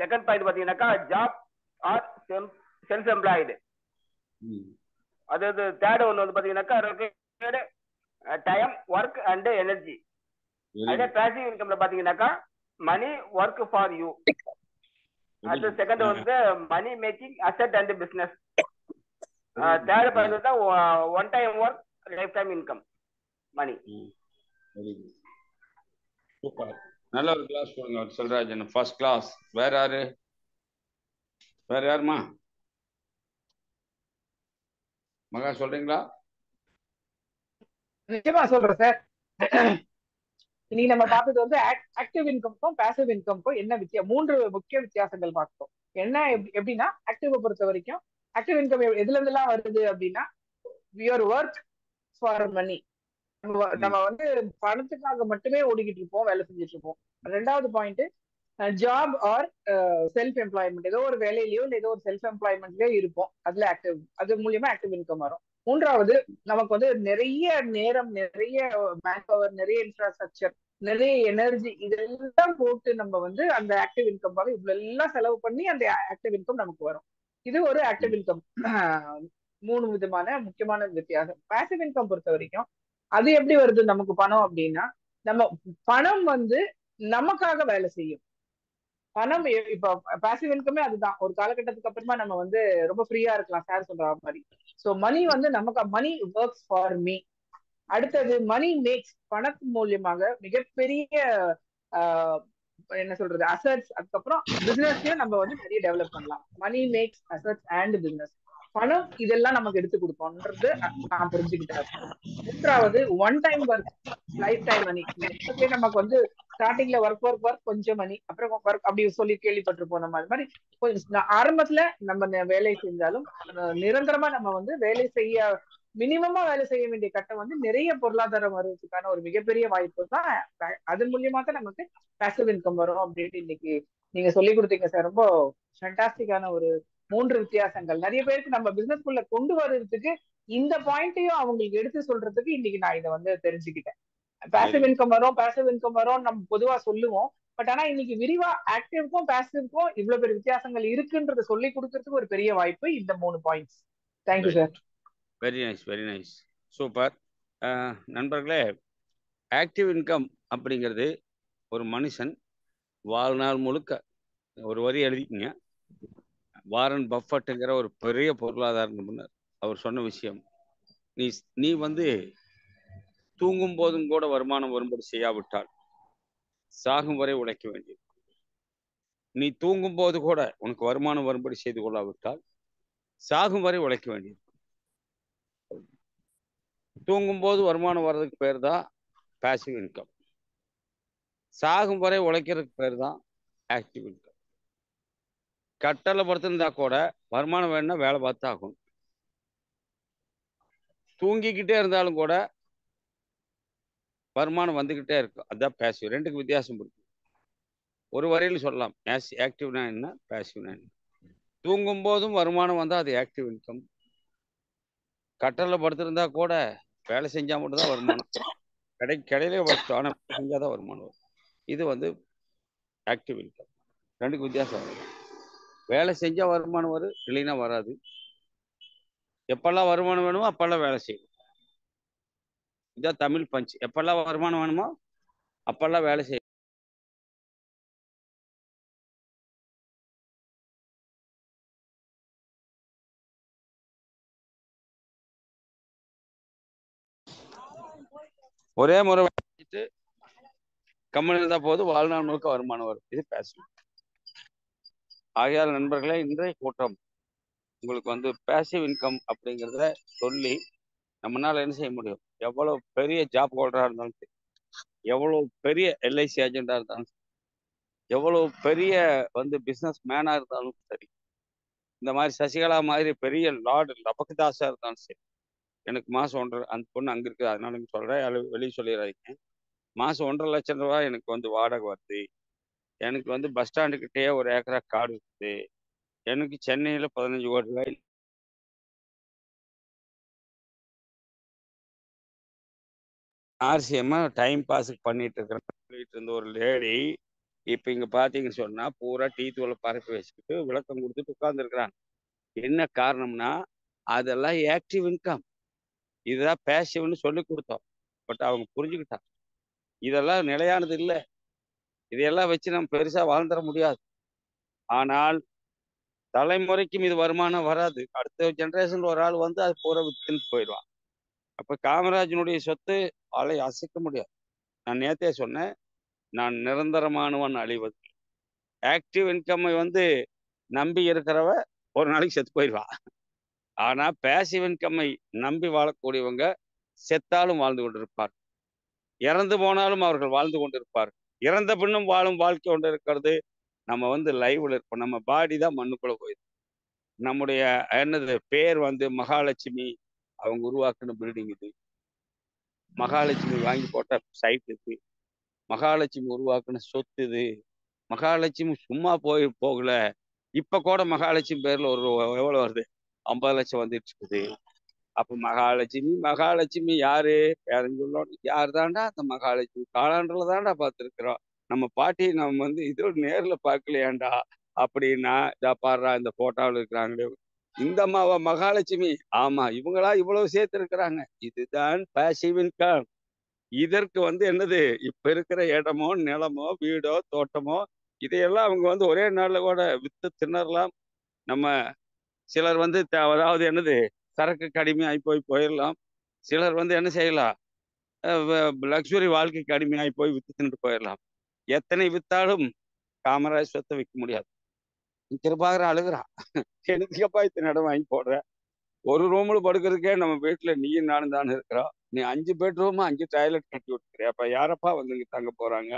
Second point பாத்தீங்கன்னாக்கா ஜாப் ஆர் செல்ஃப் எம்ப்ளாய்டு. அதாவது தேர்ட் ஒன்று வந்து பாத்தீங்கன்னாக்கா டைம், ஒர்க் அண்ட் எனர்ஜி. அதே பாசிவ் இன்கம்ல பாத்தீங்கன்னாக்கா மணி, ஒர்க் ஃபார் யூ. அது செகண்ட் வந்து money making asset and business. Third point தான் one time work, life time income, money. Super, நல்ல ஒரு கிளாஸ் கொடுங்க செல்வராஜன், ஃபர்ஸ்ட் கிளாஸ். வேற யாருமா? மகா சொல்றீங்களா? நிச்சயமா சொல்றேன் சார். இன்னைக்கு நம்ம பார்த்தது வந்து ஆக்டிவ் இன்கம்க்கும் பாசிவ் இன்கம்க்கும் என்ன வித்தியாசம், 3 முக்கிய வித்தியாசங்கள் பார்த்தோம். என்ன எப்படின்னா, ஆக்டிவ பொறுத்த வரைக்கும் ஆக்டிவ் இன்கம் எதுல இருந்தெல்லாம் வருது அப்படின்னா, யுவர் ஒர்க் ஃபார் மணி. நம்ம வந்து பணத்துக்காக மட்டுமே ஓடிக்கிட்டு இருப்போம், வேலை செஞ்சுட்டு இருப்போம். 2வது point job or self employment. ஏதோ ஒரு வேலையிலயோ இல்லை ஏதோ ஒரு செல்ஃப் எம்ப்ளாய்மெண்ட்லயோ இருப்போம், அதுல ஆக்டிவ், அது மூலியமா ஆக்டிவ் இன்கம் வரும். 3வது நமக்கு வந்து நிறைய நேரம், நிறைய மேன் பவர், நிறைய இன்ஃப்ராஸ்ட்ரக்சர், நிறைய எனர்ஜி, இதெல்லாம் போட்டு நம்ம வந்து அந்த ஆக்டிவ் இன்கம்காக இவ்வளவு எல்லாம் செலவு பண்ணி அந்த ஆக்டிவ் இன்கம் நமக்கு வரும். இது ஒரு ஆக்டிவ் இன்கம். 3 விதமான முக்கியமான வித்தியாசம். பாசிவ் இன்கம் பொறுத்த வரைக்கும் அது எப்படி வருது நமக்கு பணம் அப்படின்னா, நம்ம பணம் வந்து நமக்காக வேலை செய்யும். பணம் இப்ப பாசிவ் இன்கமே அதுதான். ஒரு காலகட்டத்துக்கு அப்புறமா நம்ம வந்து ரொம்ப ஃப்ரீயா இருக்கலாம், சார் சொல்ற மாதிரி. சோ மணி வந்து நமக்கு, மணி ஒர்க்ஸ் ஃபார் மீ. அடுத்தது மணி மேக்ஸ், பணத்து மூலியமாக மிகப்பெரிய என்ன சொல்றது அசட்ஸ், அதுக்கப்புறம் பிசினஸ்லயும் நம்ம வந்து நிறைய டெவலப் பண்ணலாம். Money makes assets and business. பணம் இதெல்லாம் நமக்கு எடுத்து கொடுப்போம்ன்றது நான் புரிஞ்சுக்கிட்டேன். மூன்றாவது one time work, life time money. நமக்கு வந்து ஸ்டார்டிங்ல ஒர்க் கொஞ்சம் மணி, அப்புறம் ஒர்க் அப்படி சொல்லி கேள்விப்பட்டிருப்போம். நம்ம அது மாதிரி கொஞ்சம் ஆரம்பத்துல நம்ம வேலை செஞ்சாலும் நிரந்தரமா நம்ம வந்து வேலை செய்ய மினிமமா வேலை செய்ய வேண்டிய கட்டம் வந்து நிறைய பொருளாதாரம் வருவதற்கான ஒரு மிகப்பெரிய வாய்ப்பு தான். அதன் மூலியமா தான் நமக்கு பேசிவ் இன்கம் வரும் அப்படின்ட்டு இன்னைக்கு நீங்க சொல்லி கொடுத்தீங்க சார். ரொம்ப ஃபேண்டாஸ்டிக்கான ஒரு 3 வித்தியாசங்கள். நிறைய பேருக்கு நம்ம பிசினஸ்குள்ள கொண்டு வர்றதுக்கு இந்த பாயிண்ட்டையும் அவங்களுக்கு எடுத்து சொல்றதுக்கு இன்னைக்கு நான் இதை வந்து தெரிஞ்சுக்கிட்டேன். பேசிவ் இன்கம் வரும் நம்ம பொதுவா சொல்லுவோம். பட் ஆனா இன்னைக்கு விரிவா ஆக்டிவ்க்கும் பேசிவ்க்கும் இவ்வளவு பெரிய வித்தியாசங்கள் இருக்குன்றத சொல்லி கொடுக்கறதுக்கு ஒரு பெரிய வாய்ப்பு இந்த 3 points. Thank you sir. Very nice, very nice, super. நண்பர்களே, ஆக்டிவ் இன்கம் அப்படிங்கிறது ஒரு மனுஷன் வாழ்நாள் முழுக்க, ஒரு வரி எழுதிக்கங்க, வாரன் பஃபட்டுங்கிற ஒரு பெரிய பொருளாதார நிபுணர் அவர் சொன்ன விஷயம், நீ வந்து தூங்கும் போதும் கூட வருமானம் வரும்படி செய்யாவிட்டால் சாகும் வரை உழைக்க வேண்டியது. நீ தூங்கும் போது கூட உனக்கு வருமானம் வரும்படி செய்து கொள்ளாவிட்டால் சாகும் வரை உழைக்க வேண்டியது. தூங்கும் போது வருமானம் வர்றதுக்கு பேர் தான் பாசிவ் இன்கம். சாகும் வரை உழைக்கிறதுக்கு பேர் தான் ஆக்டிவ் இன்கம். கட்டளை படுத்திருந்தா கூட வருமானம் வேணும்னா வேலை பார்த்து ஆகும். தூங்கிக்கிட்டே இருந்தாலும் கூட வருமானம் வந்துகிட்டே இருக்கும். அதுதான் பாசிவ். ரெண்டுக்கு வித்தியாசம் இருக்கு. ஒரு வரையில் சொல்லலாம், ஆக்டிவ்னா என்ன, பாசிவ்னா என்ன. தூங்கும் போதும் வருமானம் வந்தால் அது ஆக்டிவ் இன்கம். கட்டளை படுத்திருந்தா கூட வேலை செஞ்சா மட்டும்தான் வருமானம். கடையிலே வச்சிட்டோம், ஆனால் செஞ்சாதான் வருமானம் வரும். இது வந்து ஆக்டிவ் இன்கம். ரெண்டுக்கு வித்தியாசம் வரும். வேலை செஞ்சா வருமானம் வரும், இல்லைன்னா வராது. எப்பெல்லாம் வருமானம் வேணுமோ அப்பெல்லாம் வேலை செய்யும். இதான் தமிழ் பஞ்ச். எப்பெல்லாம் வருமானம் வேணுமோ அப்பெல்லாம் வேலை செய்யும். ஒரே முறை வச்சுட்டு கம்பெனி இருந்தா போது வாழ்நாள் முழுக்க வருமானம் வரும். இது பேசிவ். ஆகையால் நண்பர்களே, இன்றைய கூட்டம் உங்களுக்கு வந்து பேசிவ் இன்கம் அப்படிங்கிறத சொல்லி நம்மளால என்ன செய்ய முடியும், எவ்வளவு பெரிய ஜாப் ஹோல்டரா இருந்தாலும் சரி, எவ்வளவு பெரிய எல்ஐசி ஏஜெண்டா இருந்தாலும் சரி, எவ்வளவு பெரிய வந்து பிசினஸ் மேனா இருந்தாலும் சரி, இந்த மாதிரி சசிகலா மாதிரி பெரிய லார்டு லபகதாஸா இருந்தாலும் சரி, எனக்கு மாசம் 1.5, அந்த பொண்ணு அங்க இருக்குது அதனால சொல்றேன், வெளியே சொல்லிடுறாங்க, மாசம் 1.5 லட்சம் ரூபாய் எனக்கு வந்து வாடகை வருது, எனக்கு வந்து பஸ் ஸ்டாண்டுக்கிட்டே 1 ஏக்கரா காடு இருக்குது, எனக்கு சென்னையில 15 கோடி ரூபாய் ஆர்சிஎம்மா டைம் பாஸுக்கு பண்ணிட்டு இருக்கிறேன் சொல்லிட்டு இருந்த ஒரு லேடி இப்ப இங்க பாத்தீங்கன்னு சொன்னா பூரா டீ தூளை பரப்பி வச்சுக்கிட்டு விளக்கம் கொடுத்துட்டு உட்கார்ந்துருக்கிறாங்க. என்ன காரணம்னா அதெல்லாம் ஆக்டிவ் இன்கம், இதுதான் பேசிவ்னு சொல்லி கொடுத்தோம். பட் அவங்க புரிஞ்சுக்கிட்டாங்க இதெல்லாம் நிலையானது இல்லை, இதையெல்லாம் வச்சு நம்ம பெருசா வாழ்ந்துட முடியாது. ஆனால் தலைமுறைக்கும் இது வருமானம் வராது. அடுத்த ஜெனரேஷன் ஒரு ஆள் வந்து அது பூரா வித்துன்னு போயிடுவான். அப்ப காமராஜனுடைய சொத்து ஆளை அசைக்க முடியாது. நான் நேத்தே சொன்னேன், நான் நிரந்தரமானவன் அழிவது. ஆக்டிவ் இன்கம்மை வந்து நம்பி இருக்கிறவ ஒரு நாளைக்கு செத்து போயிடுவான். ஆனா பேசிவ் இன்கம்மை நம்பி வாழக்கூடியவங்க செத்தாலும் வாழ்ந்து கொண்டிருப்பார், இறந்து போனாலும் அவர்கள் வாழ்ந்து கொண்டிருப்பார். இறந்த பின்னும் வாழும் வாழ்க்கை கொண்டு இருக்கிறது. நம்ம வந்து லைவ்ல இருப்போம், நம்ம பாடி தான் மண்ணுக்குள்ள போயிடும். நம்முடைய என்னது பேர் வந்து மகாலட்சுமி, அவங்க உருவாக்குன பில்டிங் இது, மகாலட்சுமி வாங்கி போட்ட சைட் இது, மகாலட்சுமி உருவாக்குன சொத்து இது. மகாலட்சுமி சும்மா போகல, இப்ப கூட மகாலட்சுமி பேர்ல ஒரு எவ்வளவு வருது, 50 லட்சம் வந்துட்டு இருக்குது. அப்ப மகாலட்சுமி யாரு பேரஞ்சொல்லோம், யார் தாண்டா அந்த மகாலட்சுமி, காலாண்டர்ல தாண்டா பார்த்துருக்கிறோம். நம்ம பாட்டி நம்ம வந்து இதோட நேர்ல பார்க்கலையாண்டா அப்படின்னா, இதா பாடுறா இந்த போட்டோவில் இருக்கிறாங்களே இந்த அம்மாவா மகாலட்சுமி, ஆமா இவங்களா இவ்வளவு சேர்த்து இருக்கிறாங்க. இதுதான் பாசிவ் இன்கம். இதற்கு வந்து என்னது, இப்ப இருக்கிற இடமோ நிலமோ வீடோ தோட்டமோ இதையெல்லாம் அவங்க வந்து ஒரே நாள்ல கூட வித்து திணறலாம். நம்ம சிலர் வந்து அதாவது என்னது சரக்கு அடிமையாகி போயிடலாம். சிலர் வந்து என்ன செய்யலாம், லக்ஸுரி வாழ்க்கைக்கு அடிமையாகி போய் வித்து தின்னுட்டு போயிடலாம். எத்தனை வித்தாலும் காமராஜ் சொத்தை விற்க முடியாது. கிருபாகரன் அழுகுறான், எனக்கு எப்பா இத்தனை இடம் வாங்கி போடுற, ஒரு ரூம்ல படுக்கிறதுக்கே நம்ம வீட்டுல நீயும் நானும் தானே இருக்கிறோம். நீ 5 பெட்ரூம் 5 டாய்லெட் கட்டி விட்டுக்கிறியா? அப்ப யாரப்பா வந்து இங்க தங்க போறாங்க?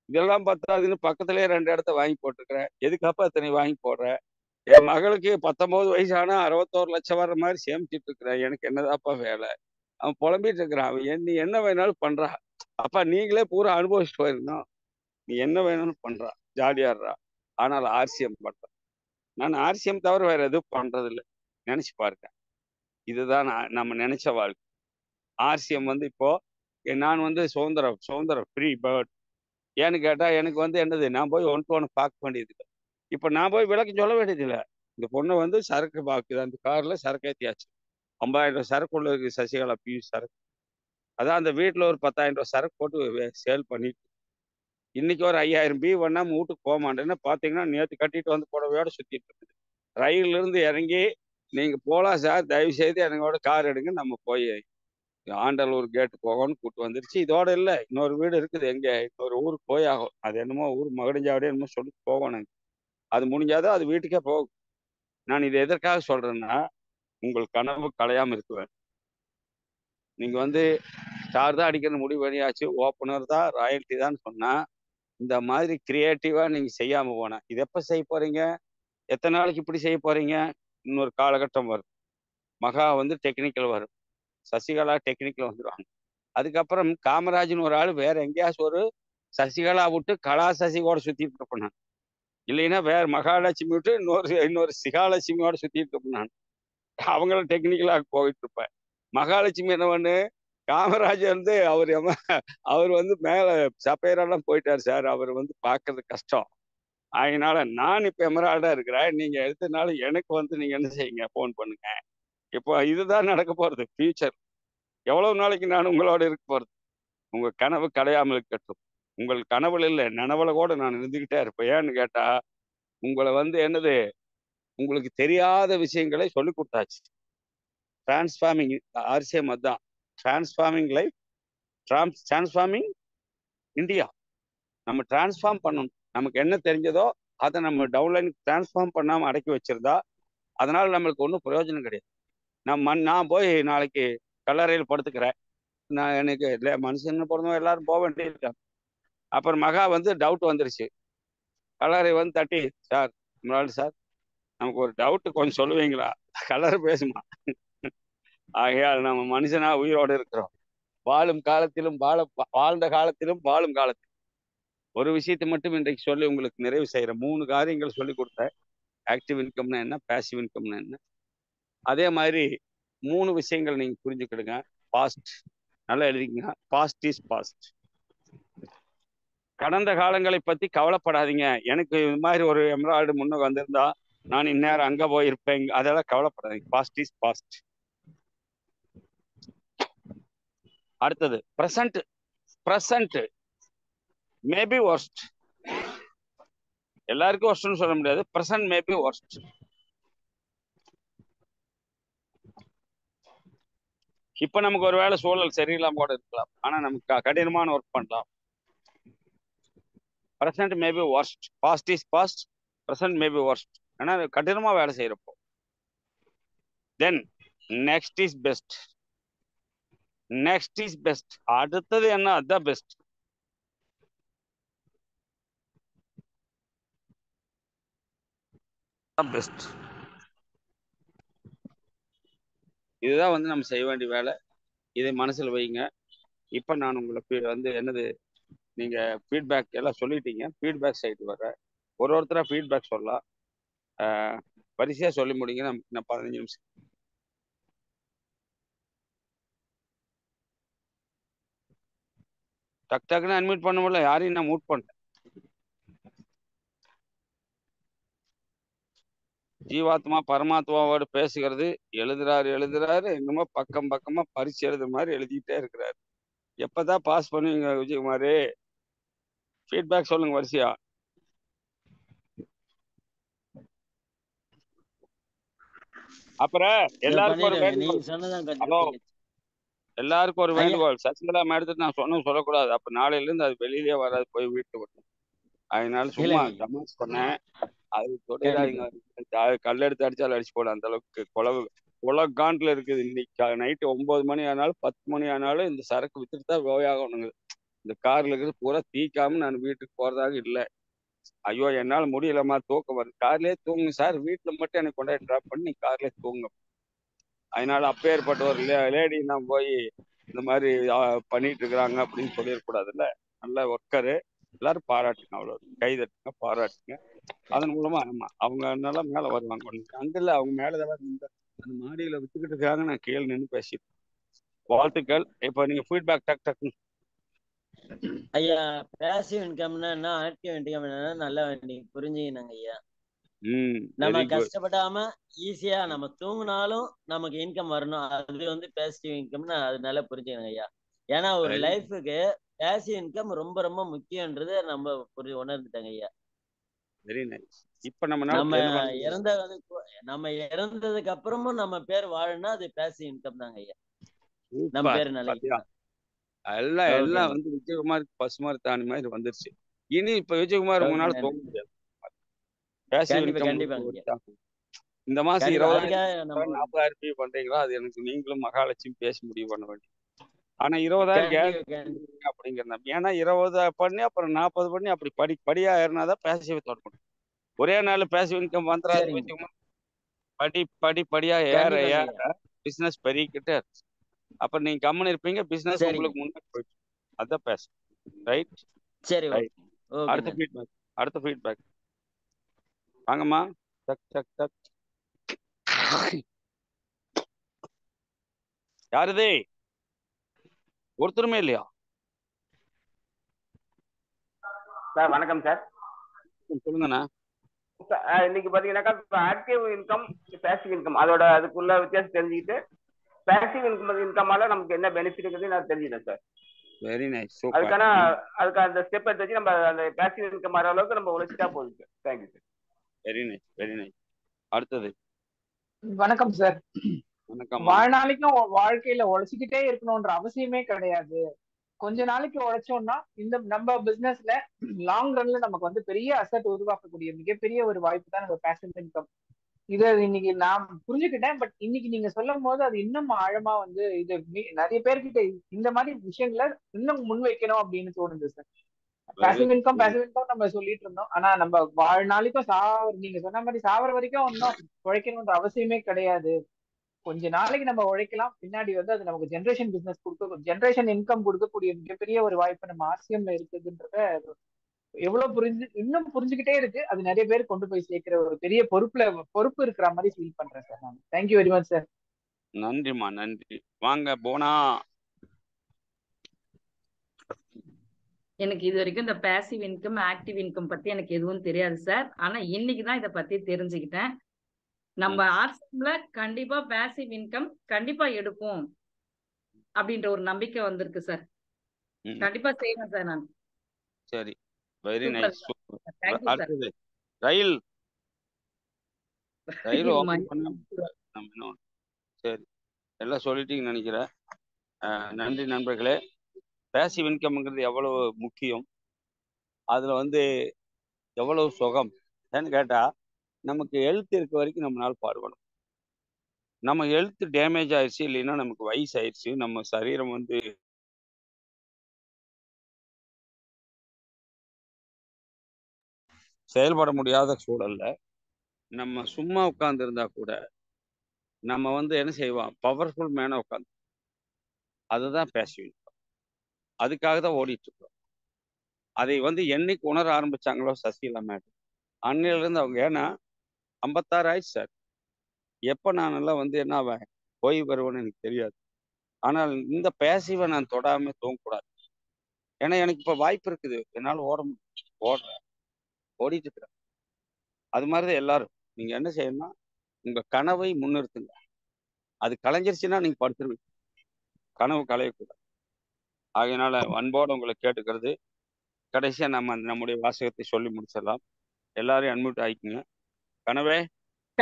இதெல்லாம் பத்தாதுன்னு பக்கத்துலயே 2 இடத்த வாங்கி போட்டுக்கிறேன். எதுக்காப்பா இத்தனை வாங்கி போடுற? என் மகளுக்கு 19 வயசு ஆனா 61 லட்சம் வர்ற மாதிரி சேமிச்சிட்டு இருக்கிறேன். எனக்கு என்னதாப்பா வேலை? அவன் புலம்பிட்டு இருக்கிறான். நீ என்ன வேணாலும் பண்றா. அப்பா நீங்களே பூரா அனுபவிச்சுட்டு போயிருந்தோம். நீ என்ன வேணும்னு பண்றா, ஜாலியாடுறா. ஆனால் ஆர்சிஎம் பண்ற. நான் ஆர்சிஎம் தவிர வேற எதுவும் பண்றது இல்லை. நினைச்சு பாருங்க. இதுதான் நம்ம நினைச்ச வாழ்க்கை. ஆர்சிஎம் வந்து இப்போ நான் வந்து சுதந்திரம் ஃப்ரீ பேர்ட். ஏன்னு கேட்டா எனக்கு வந்து என்னது, நான் போய் 1 to 1 பார்க்க வேண்டியது இல்லை. இப்ப நான் போய் விளக்கம் சொல்ல வேண்டியது இல்லை. இந்த பொண்ணு வந்து சரக்கு பாக்குது, அந்த கார்ல சரக்கு ஏத்தியாச்சு. 50,000 சரக்கு உள்ள இருக்கு சசிகலா பியூஷ் சரக்கு. அதான் அந்த வீட்டுல ஒரு 10,000 சரக்கு போட்டு சேல் பண்ணிட்டு இன்னைக்கு ஒரு 5,000 பி வேணா வீட்டுக்கு போக மாட்டேன்னு பாத்தீங்கன்னா நேற்று கட்டிட்டு வந்து புடவையோட சுத்திட்டு இருக்குது. ரயில்ல இருந்து இறங்கி நீங்க போலாம் சார், தயவு செய்து எனக்கோட கார் எடுங்க, நம்ம போய் ஆண்டலூர் கேட்டு போகணும்னு கூப்பிட்டு வந்துருச்சு. இதோட இல்லை, இன்னொரு வீடு இருக்குது, எங்க இன்னொரு ஊருக்கு போய் ஆகும். அது என்னமோ ஊர் மகடிஞ்சாவடி என்னமோ சொல்லி போகணும். அது முடிஞ்சாதான் அது வீட்டுக்கே போகும். நான் இதை எதற்காக சொல்றேன்னா, உங்கள் கனவு கலையாம இருக்குவேன். நீங்க வந்து ஸ்டார் தான் அடிக்கிற முடிவு பண்ணியாச்சு, ஓப்பனர் தான், ராயல்டி தான் சொன்னா இந்த மாதிரி கிரியேட்டிவா நீங்க செய்யாம போனா இது எப்ப செய்ய போறீங்க? எத்தனை நாளைக்கு இப்படி செய்ய போறீங்க? இன்னொரு காலகட்டம் வரும். மகா வந்து டெக்னிக்கல் வரும், சசிகலா டெக்னிக்கல் வந்துடுவாங்க. அதுக்கப்புறம் காமராஜ்னு ஒரு ஆள் வேற எங்கேயாச்சும் ஒரு சசிகலா விட்டு கலா சசிகோட சுத்திட்டு இருப்பேன் நான். இல்லைன்னா வேற மகாலட்சுமி விட்டு இன்னொரு சிகாலட்சுமியோட சுத்திட்டு இருப்பேன் நான். அவங்கள டெக்னிக்கலா போயிட்டு இருப்பேன். மகாலட்சுமி என்ன பண்ணு, காமராஜ் வந்து அவர் வந்து மேல சப்பையரெல்லாம் போயிட்டார் சார், அவர் வந்து பார்க்கறது கஷ்டம். அதனால நான் இப்ப எமரால்டா இருக்கிறேன், நீங்க எடுத்தனால எனக்கு வந்து நீங்க என்ன செய்யுங்க, போன் பண்ணுங்க. இப்போ இதுதான் நடக்க போறது ஃபியூச்சர். எவ்வளவு நாளைக்கு நான் உங்களோட இருக்க போறது? உங்க கனவு கலையாமல் இருக்கட்டும். உங்கள் கனவுல இல்லை, நனவுல கூட நான் இருந்துகிட்டே இருப்பேன். ஏன்னு கேட்டா உங்களை வந்து என்னது, உங்களுக்கு தெரியாத விஷயங்களை சொல்லி கொடுத்தாச்சு. டிரான்ஸ்ஃபார்மிங் ஆர்சிஎம் அதான், டிரான்ஸ்ஃபார்மிங் லைஃப், டிரான்ஸ்ஃபார்மிங் இந்தியா. நம்ம டிரான்ஸ்ஃபார்ம் பண்ணணும். நமக்கு என்ன தெரிஞ்சதோ அதை நம்ம டவுன்லைன் டிரான்ஸ்ஃபார்ம் பண்ணாம அடக்கி வச்சிருந்தா அதனால நம்மளுக்கு ஒன்றும் பிரயோஜனம் கிடையாது. நான் போய் நாளைக்கு கல்லறையில் படுத்துக்கிறேன். நான் எனக்கு இல்லை, மனுஷன் பிறந்தவங்க எல்லாரும் போக வேண்டியிருக்காங்க. அப்புறம் மகா வந்து டவுட் வந்துருச்சு. கல்லறை வந்து தட்டி, சார் முன்னாடி சார் நமக்கு ஒரு டவுட்டு கொஞ்சம் சொல்லுவீங்களா? கல்லறை பேசுமா? ஆகையால் நம்ம மனுஷனா உயிரோடு இருக்கிறோம். வாழும் காலத்திலும் வாழ்ந்த காலத்திலும் வாழும் காலத்திலும் ஒரு விஷயத்தை மட்டும் இன்றைக்கு சொல்லி உங்களுக்கு நிறைவு செய்யற 3 காரியங்கள் சொல்லி கொடுத்தேன். ஆக்டிவ் இன்கம்னா என்ன, பேசிவ் இன்கம்னா என்ன. அதே மாதிரி 3 விஷயங்கள் நீங்க புரிஞ்சுக்கிடுங்க. பாஸ்ட் நல்லா எழுதிக்கங்க. Past is past. கடந்த காலங்களை பத்தி கவலைப்படாதீங்க. எனக்கு இது மாதிரி ஒரு எம்ராய்டு முன்ன வந்திருந்தா நான் இந்நேரம் அங்க போயிருப்பேன், அதெல்லாம் கவலைப்படாதீங்க. Past is past. அடுத்தது பிரசன்ட் மேபி worst. எல்லாருக்கும் worstன்னு சொல்ல முடியாது. Present maybe worst. இப்ப நமக்கு ஒரு வேளை சூழல் சரியில்லாம கூட இருக்கலாம், ஆனா நமக்கு கடினமான ஒர்க் பண்ணலாம். Present maybe worst. Past is past, present maybe worst. ஆனா கடினமா வேலை செய்யறப்போ. Then next is best. அடுத்தது என்ன, அதுதான் பெஸ்ட். பெஸ்ட். இதுதான் வந்து நம்ம செய்ய வேண்டிய வேலை. இதை மனசுல வைங்க. இப்ப நான் உங்களுக்கு வந்து என்னது, நீங்க ஃபீட்பேக் எல்லாம் சொல்லிட்டீங்க. ஃபீட்பேக் சைட்டு வர ஒருத்தரா ஃபீட்பேக் சொல்லலாம். வரிசையா சொல்லி முடிங்க. நான் 15 நிமிஷம். டக்குன்னு அட்மிட் பண்ண முடியல, யாரையும் நான் மூட் பண்ணேன். ஜீவாத்மா பரமாத்மாவோடு பேசுகிறது. எழுதுறாரு என்னமோ பக்கமா பரிசு எழுதுற மாதிரி எழுதிக்கிட்டே இருக்கிறாரு. எப்பதான் பாஸ் பண்ணுவீங்க விஜயகுமாரு? ஃபீட்பேக் சொல்லுங்க வரிசையா. அப்புறம் எல்லாருக்கும் ஒரு வேண்டுகோள். எல்லாருக்கும் ஒரு வேண்டுகோள். சசிகலா மேடத்துக்கு நான் சொல்லக்கூடாது. அப்ப நாளையில இருந்து அது வெளியிலேயே வராது, போய் வீட்டுக்கு வரணும். அதனால சும்மா கமெண்ட்ஸ் பண்ணேன். அது தொடையிடாதீங்க. கல் எடுத்து அடிச்சாலும் அடிச்சு போட, அந்த அளவுக்கு குழவு உலகாண்டில் இருக்குது. இன்னைக்கு நைட்டு 9 மணி ஆனாலும் 10 மணி ஆனாலும் இந்த சரக்கு வித்துட்டு தான் போயாகணுங்க. இந்த கார்ல இருக்கிறது பூரா தீக்காம நான் வீட்டுக்கு போறதாக இல்லை. ஐயோ என்னால முடியலம்மா, தூக்கம் வருது, கார்லயே தூங்குங்க சார், வீட்டுல மட்டும் எனக்கு கொண்டாடி ட்ராப் பண்ணி நீ கார்லயே தூங்க. அதனால அப்பேற்பட்ட ஒரு லேடி நான் போய் இந்த மாதிரி பண்ணிட்டு இருக்கிறாங்க அப்படின்னு சொல்லிடக்கூடாதுல்ல. நல்ல ஒர்க்கரு, எல்லாரும் பாராட்டுங்க, அவ்வளோ கைதட்டுங்க, பாராட்டுங்க. அதன் மூலமா ஆமா அவங்க நல்லா மேல வருவாங்க. அங்க இல்ல, அவங்க மேலதான் அந்த மாடியில வித்துக்கிட்டு இருக்காங்க, நான் கீழே நின்று பேசிட்டு. வாழ்த்துக்கள். இப்ப நீங்க ஃபீட்பேக் டக் டக்குன்னு. ஐயா, பேசிவ் இன்கம்னா என்ன, ஆக்டிவ் இன்கம் என்னன்னா நல்லா நீங்க புரிஞ்சுக்கணுங்க ஐயா. நம்ம வெரி குட். கஷ்டப்படாம ஈஸியா நம்ம தூங்கினாலும் நமக்கு இன்கம் வரணும், அது வந்து பேசிவ் இன்கம்னு அது நல்லா புரிஞ்சுக்கணுங்க ஐயா. ஏன்னா ஒரு லைஃபுக்கு பேசிவ் இன்கம் ரொம்ப ரொம்ப முக்கியன்றது நம்ம உணர்ந்துட்டாங்க ஐயா. Very nice. இப்ப நம்ம இறந்ததுக்கு அப்புறமும் நம்ம பேர் வாழணும்னா அது பேசிவ் இன்கம் தாங்க ஐயா. நம்ம பேர் நல்லா எல்லாம் வந்து விஜயகுமார் பசுமார் தானி மாதிரி வந்துருச்சு. இனி இப்ப விஜயகுமார் உங்களால தோங்க முடியாது. இந்த மாசம் 20,000 40,000 பண்றீங்களா, அது எனக்கு நீங்களும் மகாலட்சுமி பேசி முடிவு பண்ண வேண்டியது. ஆனா 20,000 அப்படிங்கிற, ஏன்னா 20 பண்ணி அப்புறம் 40 பண்ணி அப்படி படியா ஏறினாதான் பேசிவ் தொடரும். ஒரே நாள் பேசிவ் இன்கம் வந்துடாது. படியா ஏற ஏற பிசினஸ் பெருகிக்கிட்டே இருக்கு. அப்ப நீங்க கம்முன்னு இருப்பீங்க, பிசினஸ் உங்களுக்கு முன்னாடி போயிட்டு. அதான் பேச ரைட். சரி, அடுத்த ஃபீட்பேக் வாங்கம்மா. டக் டக் டக். யாருதே? ஒருத்தருமே இல்லையா சார்? வணக்கம் சார். சொல்லுங்கண்ணா. இன்னைக்கு பாத்தீங்கன்னாக்கா ஆக்டிவ் இன்கம், பேசிவ் இன்கம், அதோட அதுக்குள்ள வித்தியாசம் தெரிஞ்சுக்கிட்டு பேசிவ் இன்கமால நமக்கு என்ன பெனிஃபிட் இருக்குது நான் தெரிஞ்சுட்டேன் சார். Very nice. அதுக்கான அந்த ஸ்டெப் எடுத்து வச்சு நம்ம அந்த பேசிவ் இன்கம் வர அளவுக்கு நம்ம உழைச்சிட்டா போதும் sir. Thank you sir. Very nice, very nice. அடுத்தது. வணக்கம் சார். வாழ்நாளைக்கும் வாழ்க்கையில உழைச்சிக்கிட்டே இருக்கணும்ன்ற அவசியமே கிடையாது. கொஞ்ச நாளைக்கு உழைச்சோம்னா இந்த நம்ம பிசினஸ்ல லாங் ரன்ல நமக்கு வந்து பெரிய அசட் உருவாக்கக்கூடிய மிகப்பெரிய ஒரு வாய்ப்பு தான் நம்ம பேசிவ் இன்கம். இதை இன்னைக்கு நான் புரிஞ்சுக்கிட்டேன். பட் இன்னைக்கு நீங்க சொல்லும் போது அது இன்னும் ஆழமா வந்து இது நிறைய பேர்கிட்ட இந்த மாதிரி விஷயங்களை இன்னும் முன்வைக்கணும் அப்படின்னு தோணுது சார். பேசிவ் இன்கம் நம்ம சொல்லிட்டு இருந்தோம். ஆனா நம்ம வாழ்நாளைக்கும் நீங்க சொன்ன மாதிரி சாவர வரைக்கும் ஒன்னும் உழைக்கணும்ன்ற அவசியமே கிடையாது. கொஞ்ச நாளைக்கு நம்ம உழைக்கலாம், பின்னாடி வந்து அது நமக்கு ஜென்ரேஷன் பிசினஸ் ஜென்ரேஷன் இன்கம் கொடுக்கக்கூடிய மிகப்பெரிய ஒரு வாய்ப்பு நம்ம ஆர்சிஎம்ல இருக்குதுன்றத எவ்வளவு இன்னும் புரிஞ்சுக்கிட்டே இருக்கு. அது நிறைய பேர் கொண்டு போய் சேர்க்கிற ஒரு பெரிய பொறுப்பு இருக்கிற மாதிரி ஃபீல் பண்றேன் சார் நான். Thank you very much sir. நன்றிமா, நன்றி. வாங்க போனா. எனக்கு இது வரைக்கும் இந்த பேசிவ் இன்கம் ஆக்டிவ் இன்கம் பத்தி எனக்கு எதுவும் தெரியாது சார். ஆனா இன்னைக்குதான் இதை பத்தி தெரிஞ்சுக்கிட்டேன். நம்ம ஆர்சிஎம்ல கண்டிப்பா பேசிவ் இன்கம் கண்டிப்பா எடுப்போம் அப்படின்ற ஒரு நம்பிக்கை வந்திருக்கு சார். கண்டிப்பா செய்யணும் சார் நான். சரி, வெரி நைஸ். அடுத்தது ரயில் ஓபன் பண்ண. சரி, எல்லாம் சொல்லிட்டீங்கன்னு நினைக்கிறேன். நன்றி நண்பர்களே. பேசிவ் இன்கம்ங்கிறது எவ்வளவு முக்கியம், அதுல வந்து எவ்வளவு சுகம் ஏன்னு கேட்டா, நமக்கு ஹெல்த் இருக்க வரைக்கும் நம்மளால பாடுபடும். நம்ம ஹெல்த் டேமேஜ் ஆயிடுச்சு, இல்லைன்னா நமக்கு வயசு ஆயிடுச்சு, நம்ம சரீரம் வந்து செயல்பட முடியாத சூழல்ல நம்ம சும்மா உட்கார்ந்து இருந்தா கூட நம்ம வந்து என்ன செய்வோம், பவர்ஃபுல் மேன உட்காந்து. அதுதான் பேசிவ் இன்கம். அதுக்காக தான் ஓடிட்டு இருக்கோம். அதை வந்து என்னைக்கு உணர ஆரம்பிச்சாங்களோ சசிகலா மேடம், அன்னையிலிருந்து அவங்க, ஏன்னா 56 ஆயிடுச்சு சார். எப்போ நான் எல்லாம் வந்து என்ன ஆவேன், ஓய்வு பெறுவேன்னு எனக்கு தெரியாது. ஆனால் இந்த பேசிவை நான் தொடாம தூங்கக்கூடாது. ஏன்னா எனக்கு இப்போ வாய்ப்பு இருக்குது, என்னால் ஓடுறேன், ஓடிட்டு இருக்கிறேன். அது மாதிரிதான் எல்லாரும். நீங்க என்ன செய்யணும்னா உங்க கனவை முன்னிறுத்துங்க. அது கலைஞ்சிருச்சுன்னா நீங்க படுத்துருவீங்க. கனவு கலையக்கூடாது. ஆகையினால அன்போடு உங்களை கேட்டுக்கிறது. கடைசியா நம்முடைய வாசகத்தை சொல்லி முடிச்சிடலாம். எல்லாரையும் அன்மியூட் ஆயிக்குங்க. கனவே.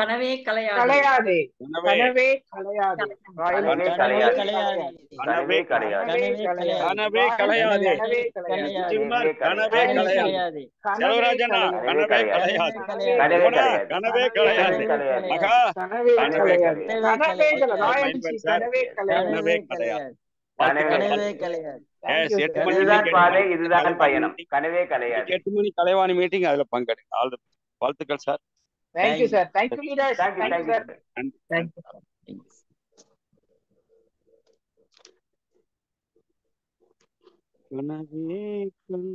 கனவே கலையாது. கலையாதே. கனவே கனவே கலையாதே. கனவே கனவே கலையாது. கலையாது. கனவே கலையாது. கனவே கலையாது. கனவே கலையாதே. கனவே கலையாது. நிச்சயமார் கனவே கனவே கலையாது. கலையாது. செல்வராஜனா கனவே கனவே கலையாது. கலையாது. கனவே குணா கலையாது. கனவே கலையாது. கலையாது. மகா கனவே கனவே கலையாது. கலையாது. கனவே கலையாது. My royal friend ji sir கனவே கலையாது. கனவே கனவே கலையாது. கலையாது. கனவே கனவே வாழ்த்துக்கள். கலையாது. Thank you, yes 8 sir. மணி இதுதான் இன்னைக்கு பாதை, 8 மணி இதுதான் கலைவாணி பயணம். மீட்டிங். கனவே கலையாது. இன்னைக்கு 8 மணி கலைவாணி மீட்டிங், அதுல பங்கெடு. ஆல் வாழ்த்துக்கள் sir. Thank you, sir. Thank you, leaders. Thank you Thank you, thank you sir. Sir. Thank you. கனவே கலை